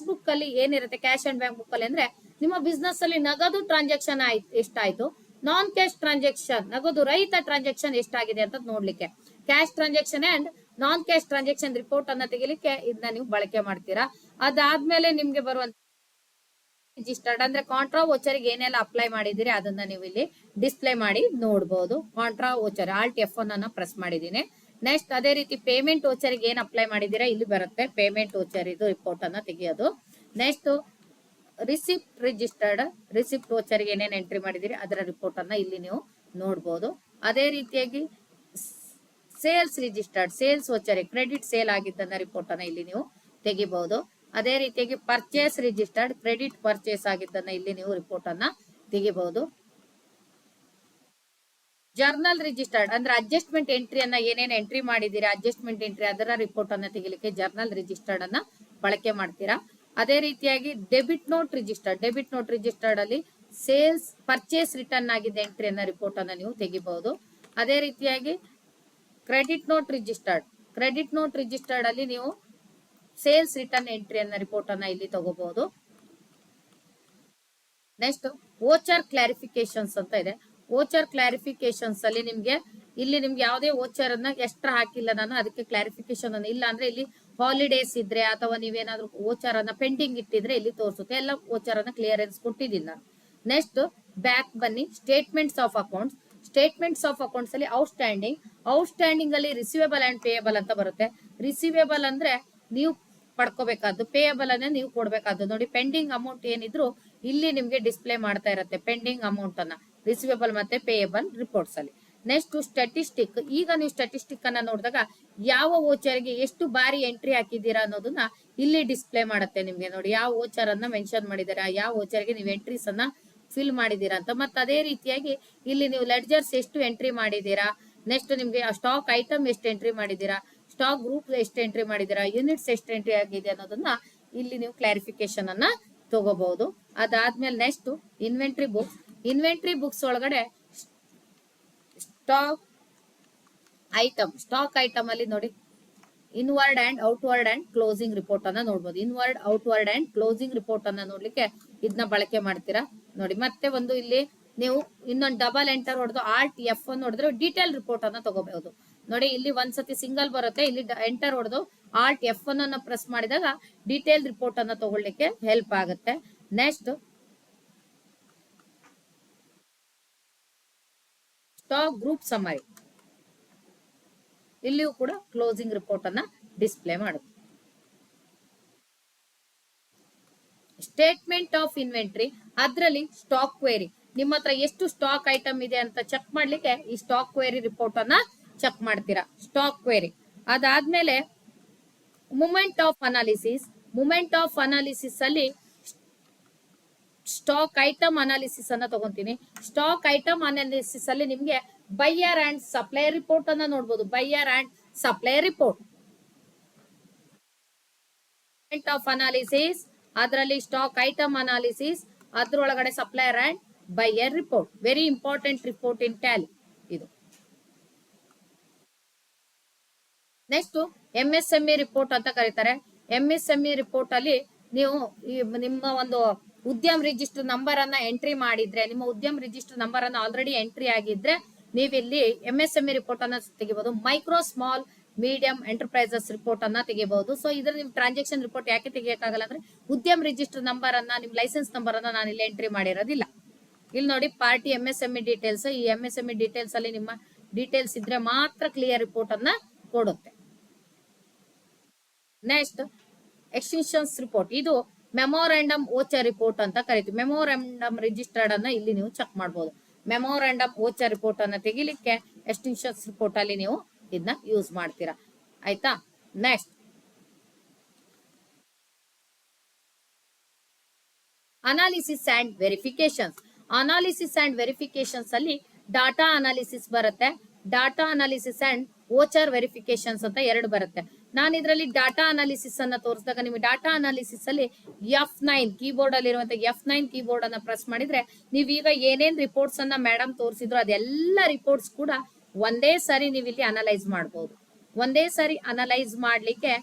ಬುಕ್ ಅಲ್ಲಿ ಏನಿರುತ್ತೆ, ಕ್ಯಾಶ್ ಅಂಡ್ ಬ್ಯಾಂಕ್ ಬುಕ್ ಅಲ್ಲಿ ಅಂದ್ರೆ ನಿಮ್ಮ ಬಿಸ್ನೆಸ್ ಅಲ್ಲಿ ನಗದು ಟ್ರಾನ್ಸಾಕ್ಷನ್ ಎಷ್ಟಾಯ್ತು, ನಾನ್ ಕ್ಯಾಶ್ ಟ್ರಾನ್ಸಾಕ್ಷನ್, ನಗದು ರಹಿತ ಟ್ರಾನ್ಸಾಕ್ಷನ್ ಎಷ್ಟಾಗಿದೆ ಅಂತ ನೋಡ್ಲಿಕ್ಕೆ cash transaction and non cash transaction report ಅನ್ನ ತೆಗಿಲಿಕ್ಕೆ ಇದನ್ನ ನೀವು ಬಳಕೆ ಮಾಡ್ತೀರಾ. ಅದಾದ್ಮೇಲೆ ನಿಮ್ಗೆ ಬರುವಂತ ರಿಜಿಸ್ಟರ್ಡ್ ಅಂದ್ರೆ ಕಾಂಟ್ರಾ ವೋಚರ್ಗೆ ಏನೆಲ್ಲ ಅಪ್ಲೈ ಮಾಡಿದಿರಿ ಅದನ್ನ ನೀವು ಇಲ್ಲಿ ಡಿಸ್ಪ್ಲೇ ಮಾಡಿ ನೋಡಬಹುದು. ಕಾಂಟ್ರಾ ವೋಚರ್ ಆಲ್ಟ್ F1 ಅನ್ನ ಪ್ರೆಸ್ ಮಾಡಿದೀನಿ. ನೆಕ್ಸ್ಟ್ ಅದೇ ರೀತಿ ಪೇಮೆಂಟ್ ವೋಚರ್ಗೆ ಏನ್ ಅಪ್ಲೈ ಮಾಡಿದೀರಾ ಇಲ್ಲಿ ಬರುತ್ತೆ, ಪೇಮೆಂಟ್ ವೋಚರ್ ಇದು ರಿಪೋರ್ಟ್ ಅನ್ನ ತೆಗೆಯೋದು. ನೆಕ್ಸ್ಟ್ ರಿಸಿಪ್ಟ್ ವೋಚರ್ಗೆ ಏನೇನ್ ಎಂಟ್ರಿ ಮಾಡಿದಿರಿ ಅದರ ರಿಪೋರ್ಟ್ ಅನ್ನ ಇಲ್ಲಿ ನೀವು ನೋಡಬಹುದು. ಅದೇ ರೀತಿಯಾಗಿ ಸೇಲ್ಸ್ ವೋಚರ್ ಕ್ರೆಡಿಟ್ ಸೇಲ್ ಆಗಿದ್ದನ್ನ ರಿಪೋರ್ಟ್ ಅನ್ನ ಇಲ್ಲಿ ನೀವು ತೆಗಿಬಹುದು. ಅದೇ ರೀತಿಯಾಗಿ ಪರ್ಚೇಸ್ ರಿಜಿಸ್ಟರ್ಡ್ ಕ್ರೆಡಿಟ್ ಪರ್ಚೇಸ್ ಆಗಿದ್ದನ್ನ ಇಲ್ಲಿ ನೀವು ರಿಪೋರ್ಟ್ ಅನ್ನ ತೆಗಿಬಹುದು. ಜರ್ನಲ್ ರಿಜಿಸ್ಟರ್ಡ್ ಅಂದ್ರೆ ಅಡ್ಜಸ್ಟ್ಮೆಂಟ್ ಎಂಟ್ರಿಯನ್ನ ಏನೇನು ಎಂಟ್ರಿ ಮಾಡಿದೀರಾ, ಅಡ್ಜಸ್ಟ್ಮೆಂಟ್ ಎಂಟ್ರಿ ಅದರ ರಿಪೋರ್ಟ್ ಅನ್ನ ತೆಗಿಲಿಕ್ಕೆ ಜರ್ನಲ್ ರಿಜಿಸ್ಟರ್ಡ್ ಅನ್ನ ಬಳಕೆ ಮಾಡ್ತೀರಾ. ಅದೇ ರೀತಿಯಾಗಿ ಡೆಬಿಟ್ ನೋಟ್ ರಿಜಿಸ್ಟರ್ಡ್ ಅಲ್ಲಿ ಸೇಲ್ಸ್ ಪರ್ಚೇಸ್ ರಿಟರ್ನ್ ಆಗಿದ್ದ ಎಂಟ್ರಿಯನ್ನ ರಿಪೋರ್ಟ್ ಅನ್ನ ನೀವು ತೆಗಿಬಹುದು. ಅದೇ ರೀತಿಯಾಗಿ ಕ್ರೆಡಿಟ್ ನೋಟ್ ರಿಜಿಸ್ಟರ್ಡ್ ಅಲ್ಲಿ ನೀವು ಸೇಲ್ಸ್ ರಿಟರ್ನ್ ಎಂಟ್ರಿಯನ್ನ ರಿಪೋರ್ಟ್ ಅನ್ನ ಇಲ್ಲಿ ತಗೋಬಹುದು. ನೆಕ್ಸ್ಟ್ ವೋಚರ್ ಕ್ಲಾರಿಫಿಕೇಶನ್ಸ್ ಅಂತ ಇದೆ. ವೋಚರ್ ಕ್ಲಾರಿಫಿಕೇಶನ್ಸ್ ಅಲ್ಲಿ ನಿಮ್ಗೆ ಯಾವುದೇ ವೋಚರ್ ಅನ್ನ ಎಕ್ಸ್ಟ್ರಾ ಹಾಕಿಲ್ಲ ನಾನು, ಅದಕ್ಕೆ ಕ್ಲಾರಿಫಿಕೇಶನ್ ಅನ್ನ ಇಲ್ಲ ಅಂದ್ರೆ ಇಲ್ಲಿ ಹಾಲಿಡೇಸ್ ಇದ್ರೆ ಅಥವಾ ನೀವೇನಾದ್ರೂ ವೋಚರ್ ಅನ್ನ ಪೆಂಡಿಂಗ್ ಇಟ್ಟಿದ್ರೆ ಇಲ್ಲಿ ತೋರಿಸುತ್ತೆ, ಎಲ್ಲ ವೋಚರ್ ಅನ್ನ ಕ್ಲಿಯರೆನ್ಸ್ ಕೊಟ್ಟಿದ್ದೀನಿ ನಾನು. ನೆಕ್ಸ್ಟ್ ಬ್ಯಾಕ್ ಬನ್ನಿ, ಸ್ಟೇಟ್ಮೆಂಟ್ಸ್ ಆಫ್ ಅಕೌಂಟ್ಸ್ ಅಲ್ಲಿ ಔಟ್ಸ್ಟ್ಯಾಂಡಿಂಗ್ ಅಲ್ಲಿ ರಿಸೀವೇಬಲ್ ಅಂಡ್ ಪೇಯಬಲ್ ಅಂತ ಬರುತ್ತೆ. ರಿಸೀವೇಬಲ್ ಅಂದ್ರೆ ನೀವು ಪಡ್ಕೋಬೇಕಾದ್ದು, ಪೇಯಬಲ್ ಅಂದ್ರೆ ನೀವು ಕೊಡ್ಬೇಕಾದ್ದು. ನೋಡಿ ಪೆಂಡಿಂಗ್ ಅಮೌಂಟ್ ಏನಿದ್ರು ಇಲ್ಲಿ ನಿಮ್ಗೆ ಡಿಸ್ಪ್ಲೇ ಮಾಡ್ತಾ ಇರುತ್ತೆ ಪೆಂಡಿಂಗ್ ಅಮೌಂಟ್ ಅನ್ನ, ರಿಸೀವೇಬಲ್ ಮತ್ತೆ ಪೇಯಬಲ್ ರಿಪೋರ್ಟ್ಸ್ ಅಲ್ಲಿ. Next statistic. ಈಗ ನೀವು ಸ್ಟಾಟಿಸ್ಟಿಕ್ ಅನ್ನ ನೋಡಿದಾಗ ಯಾವ ವೋಚರ್ಗೆ ಎಷ್ಟು ಬಾರಿ ಎಂಟ್ರಿ ಹಾಕಿದ್ದೀರಾ ಅನ್ನೋದನ್ನ ಇಲ್ಲಿ ಡಿಸ್ಪ್ಲೇ ಮಾಡುತ್ತೆ ನಿಮ್ಗೆ. ನೋಡಿ ಯಾವ ವೋಚರ್ ಅನ್ನ ಮೆನ್ಷನ್ ಮಾಡಿದೀರಾ, ಯಾವ ವೋಚರ್ಗೆ ನೀವು ಎಂಟ್ರೀಸ್ ಅನ್ನ ಫಿಲ್ ಮಾಡಿದೀರಾ ಅಂತ. ಮತ್ತೆ ಅದೇ ರೀತಿಯಾಗಿ ಇಲ್ಲಿ ನೀವು ಲೆಡ್ಜರ್ಸ್ ಎಷ್ಟು ಎಂಟ್ರಿ ಮಾಡಿದೀರಾ, ನೆಕ್ಸ್ಟ್ ನಿಮ್ಗೆ ಸ್ಟಾಕ್ ಐಟಮ್ ಎಷ್ಟು ಎಂಟ್ರಿ ಮಾಡಿದೀರಾ, ಸ್ಟಾಕ್ ಗ್ರೂಪ್ ಎಷ್ಟು ಎಂಟ್ರಿ ಮಾಡಿದೀರಾ, ಯೂನಿಟ್ಸ್ ಎಷ್ಟು ಎಂಟ್ರಿ ಆಗಿದೆ ಅನ್ನೋದನ್ನ ಇಲ್ಲಿ ನೀವು ಕ್ಲಾರಿಫಿಕೇಶನ್ ಅನ್ನ ತಗೋಬಹುದು. ಅದಾದ್ಮೇಲೆ ನೆಕ್ಸ್ಟ್ ಇನ್ವೆಂಟ್ರಿ ಬುಕ್ಸ್ ಒಳಗಡೆ ಸ್ಟಾಕ್ ಸ್ಟಾಕ್ ಐಟಮ್ ಅಲ್ಲಿ ನೋಡಿ inward and outward and closing report ಅನ್ನ ನೋಡ್ಬೋದು. Inward, outward and closing report ಅನ್ನ ನೋಡ್ಲಿಕ್ಕೆ ಇದನ್ನ ಬಳಕೆ ಮಾಡ್ತೀರಾ ನೋಡಿ. ಮತ್ತೆ ಒಂದು ಇಲ್ಲಿ ನೀವು ಇನ್ನೊಂದು ಡಬಲ್ ಎಂಟರ್ ಹೊಡೆದು ಆಲ್ಟ್ ಎಫ್ ಅನ್ನು ಹೊಡೆದ್ರೆ ಡೀಟೇಲ್ ರಿಪೋರ್ಟ್ ಅನ್ನ ತಗೋಬಹುದು ನೋಡಿ. ಇಲ್ಲಿ ಒಂದ್ಸತಿ ಸಿಂಗಲ್ ಬರುತ್ತೆ, ಇಲ್ಲಿ ಎಂಟರ್ ಹೊಡೆದು ಆಲ್ಟ್ ಎಫ್ ಅನ್ನ ಪ್ರೆಸ್ ಮಾಡಿದಾಗ ಡೀಟೇಲ್ ರಿಪೋರ್ಟ್ ಅನ್ನ ತಗೊಳ್ಳಿಕ್ಕೆ ಹೆಲ್ಪ್ ಆಗುತ್ತೆ. ನೆಕ್ಸ್ಟ್ ಸ್ಟಾಕ್ ಗ್ರೂಪ್ ಸಮರಿ, ಇಲ್ಲಿಯೂ ಕೂಡ ಕ್ಲೋಸಿಂಗ್ ರಿಪೋರ್ಟ್ ಅನ್ನ ಡಿಸ್ಪ್ಲೇ ಮಾಡುತ್ತೆ. ಸ್ಟೇಟ್ಮೆಂಟ್ ಆಫ್ ಇನ್ವೆಂಟ್ರಿ, ಅದರಲ್ಲಿ ಸ್ಟಾಕ್ ಕ್ವೇರಿ, ನಿಮ್ಮ ಹತ್ರ ಎಷ್ಟು ಸ್ಟಾಕ್ ಐಟಮ್ ಇದೆ ಅಂತ ಚೆಕ್ ಮಾಡ್ಲಿಕ್ಕೆ ಈ ಸ್ಟಾಕ್ ಕ್ವೇರಿ ರಿಪೋರ್ಟ್ ಅನ್ನ ಚೆಕ್ ಮಾಡ್ತೀರಾ. ಸ್ಟಾಕ್ ಕ್ವೇರಿ ಅದಾದ್ಮೇಲೆ movement of analysis. Movement of analysis ಅಲ್ಲಿ ಸ್ಟಾಕ್ ಐಟಮ್ ಅನಾಲಿಸಿಸ್ ಅನ್ನ ತಗೊಂತೀನಿ. ಸ್ಟಾಕ್ ಐಟಮ್ ಅನಾಲಿಸಿಸ್ ಅಲ್ಲಿ ನಿಮ್ಗೆ ಬೈಯರ್ ಅಂಡ್ ಸಪ್ಲೈಯರ್ ರಿಪೋರ್ಟ್ ಅನ್ನ ನೋಡಬಹುದು. Buyer and supplier report. Movement of analysis ಅದರಲ್ಲಿ ಸ್ಟಾಕ್ ಐಟಮ್ ಅನಾಲಿಸಿಸ್, ಅದ್ರೊಳಗಡೆ supplier and buyer report. Very important report in Tally ಇದು. ನೆಕ್ಸ್ಟ್ MSME ರಿಪೋರ್ಟ್ ಅಂತ ಕರೀತಾರೆ. MSME ರಿಪೋರ್ಟ್ ಅಲ್ಲಿ ನೀವು ನಿಮ್ಮ ಒಂದು ಉದ್ಯಮ ರಿಜಿಸ್ಟರ್ ನಂಬರ್ ಅನ್ನ ಎಂಟ್ರಿ ಮಾಡಿದ್ರೆ, ನಿಮ್ಮ ಉದ್ಯಮ ರಿಜಿಸ್ಟರ್ ನಂಬರ್ ಅನ್ನ ಆಲ್ರೆಡಿ ಎಂಟ್ರಿ ಆಗಿದ್ರೆ ನೀವಿಲ್ಲಿ MSME ರಿಪೋರ್ಟ್ ಅನ್ನ ತೆಗಿಬಹುದು. Micro small medium enterprises report ಅನ್ನ ತೆಗಿಬಹುದು. ಸೊ ಇದ್ರ ನಿಮ್ ಟ್ರಾನ್ಸಾಕ್ಷನ್ ರಿಪೋರ್ಟ್ ಯಾಕೆ ತೆಗಿಯಕ್ಕಾಗಲ್ಲ ಅಂದ್ರೆ ಉದ್ಯಮ ರಿಜಿಸ್ಟರ್ ನಂಬರ್ ಅನ್ನ, ನಿಮ್ ಲೈಸೆನ್ಸ್ ನಂಬರ್ ಅನ್ನ ನಾನು ಇಲ್ಲಿ ಎಂಟ್ರಿ ಮಾಡಿರೋದಿಲ್ಲ. ಇಲ್ಲಿ ನೋಡಿ ಪಾರ್ಟಿ MSME ಡೀಟೇಲ್ಸ್. ಈ MSME ಡೀಟೇಲ್ಸ್ ಅಲ್ಲಿ ನಿಮ್ಮ ಡೀಟೇಲ್ಸ್ ಇದ್ರೆ ಮಾತ್ರ ಕ್ಲಿಯರ್ ರಿಪೋರ್ಟ್ ಅನ್ನ ಕೊಡುತ್ತೆ. ನೆಕ್ಸ್ಟ್ ಎಕ್ಸ್ಟೆನ್ಷನ್ಸ್ ರಿಪೋರ್ಟ್, ಇದು ಮೆಮೊರಾಂಡಮ್ ವೋಚರ್ ರಿಪೋರ್ಟ್ ಅಂತ ಕರಿತೀವಿ. ಮೆಮೊರಾಂಡಮ್ ರಿಜಿಸ್ಟರ್ಡ್ ಅನ್ನ ಇಲ್ಲಿ ನೀವು ಚೆಕ್ ಮಾಡಬಹುದು. ಮೆಮೊರಾಂಡಮ್ ವೋಚರ್ ರಿಪೋರ್ಟ್ ಅನ್ನ ತೆಗಿಲಿಕ್ಕೆ ಎಕ್ಸ್ಟೆನ್ಷನ್ಸ್ ರಿಪೋರ್ಟ್ ಅಲ್ಲಿ ನೀವು ಇದನ್ನ ಯೂಸ್ ಮಾಡ್ತೀರಾ. ಆಯ್ತಾ. Next analysis and verifications. Analysis and verifications ಅಲ್ಲಿ ಡಾಟಾ ಅನಾಲಿಸಿಸ್ ಬರುತ್ತೆ, data analysis and voucher verifications ಅಂತ ಎರಡು ಬರುತ್ತೆ. ನಾನು ಇದರಲ್ಲಿ ಡಾಟಾ ಅನಾಲಿಸಿಸ್ ಅನ್ನ ತೋರಿಸಿದಾಗ ನಿಮಗೆ ಡಾಟಾ ಅನಾಲಿಸಿಸ್ ಅಲ್ಲಿ F9 ಕೀಬೋರ್ಡ್ ಅಲ್ಲಿ ಇರುವಂತಹ F9 ಕೀಬೋರ್ಡ್ ಅನ್ನ ಪ್ರೆಸ್ ಮಾಡಿದ್ರೆ ನೀವೀಗ ಏನೇನ್ ರಿಪೋರ್ಟ್ಸ್ ಅನ್ನ ಮೇಡಮ್ ತೋರಿಸಿದ್ರು ಅದೆಲ್ಲ ರಿಪೋರ್ಟ್ಸ್ ಕೂಡ ಒಂದೇ ಸಾರಿ ನೀವು ಇಲ್ಲಿ ಅನಲೈಸ್ ಮಾಡಬಹುದು. ಒಂದೇ ಸಾರಿ ಅನಲೈಸ್ ಮಾಡ್ಲಿಕ್ಕೆ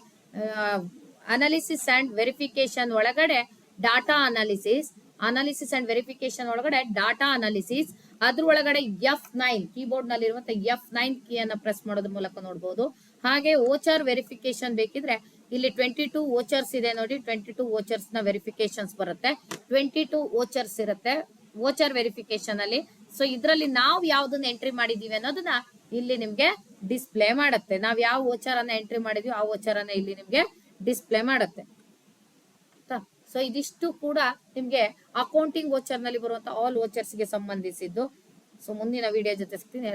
ಅನಾಲಿಸಿಸ್ ಅಂಡ್ ವೆರಿಫಿಕೇಶನ್ ಒಳಗಡೆ data analysis, analysis and verification ಒಳಗಡೆ ಡಾಟಾ ಅನಾಲಿಸಿಸ್, ಅದ್ರ ಒಳಗಡೆ F9 ಕೀಬೋರ್ಡ್ ನಲ್ಲಿ ಇರುವಂತಹ F9 ಕೀ ಅನ್ನ ಪ್ರೆಸ್ ಮಾಡೋದ್ರ ಮೂಲಕ ನೋಡಬಹುದು. ಹಾಗೆ ವೋಚರ್ ವೆರಿಫಿಕೇಶನ್ ಬೇಕಿದ್ರೆ ಇಲ್ಲಿ 22 ವೋಚರ್ಸ್ ಇದೆ ನೋಡಿ. 22 ವೋಚರ್ಸ್ ನ ವೆರಿಫಿಕೇಶನ್ಸ್ ಬರುತ್ತೆ. 22 ವೋಚರ್ಸ್ ಇರುತ್ತೆ ವೋಚರ್ ವೆರಿಫಿಕೇಶನ್ ಅಲ್ಲಿ. ಸೊ ಇದ್ರಲ್ಲಿ ನಾವು ಯಾವ್ದನ್ನ ಎಂಟ್ರಿ ಮಾಡಿದೀವಿ ಅನ್ನೋದನ್ನ ಇಲ್ಲಿ ನಿಮ್ಗೆ ಡಿಸ್ಪ್ಲೇ ಮಾಡುತ್ತೆ. ನಾವ್ ಯಾವ ವೋಚರ್ ಅನ್ನ ಎಂಟ್ರಿ ಮಾಡಿದೀವಿ ಆ ವೋಚರ್ ಅನ್ನ ಇಲ್ಲಿ ನಿಮ್ಗೆ ಡಿಸ್ಪ್ಲೇ ಮಾಡುತ್ತೆ. ಸೊ ಇದಿಷ್ಟು ಕೂಡ ನಿಮ್ಗೆ ಅಕೌಂಟಿಂಗ್ ವೋಚರ್ ನಲ್ಲಿ ಬರುವಂತ ಆಲ್ ವೋಚರ್ಸ್ ಗೆ ಸಂಬಂಧಿಸಿದ್ದು. ಸೊ ಮುಂದಿನ ವಿಡಿಯೋ ಜೊತೆ ಸಿಗ್ತೀನಿ.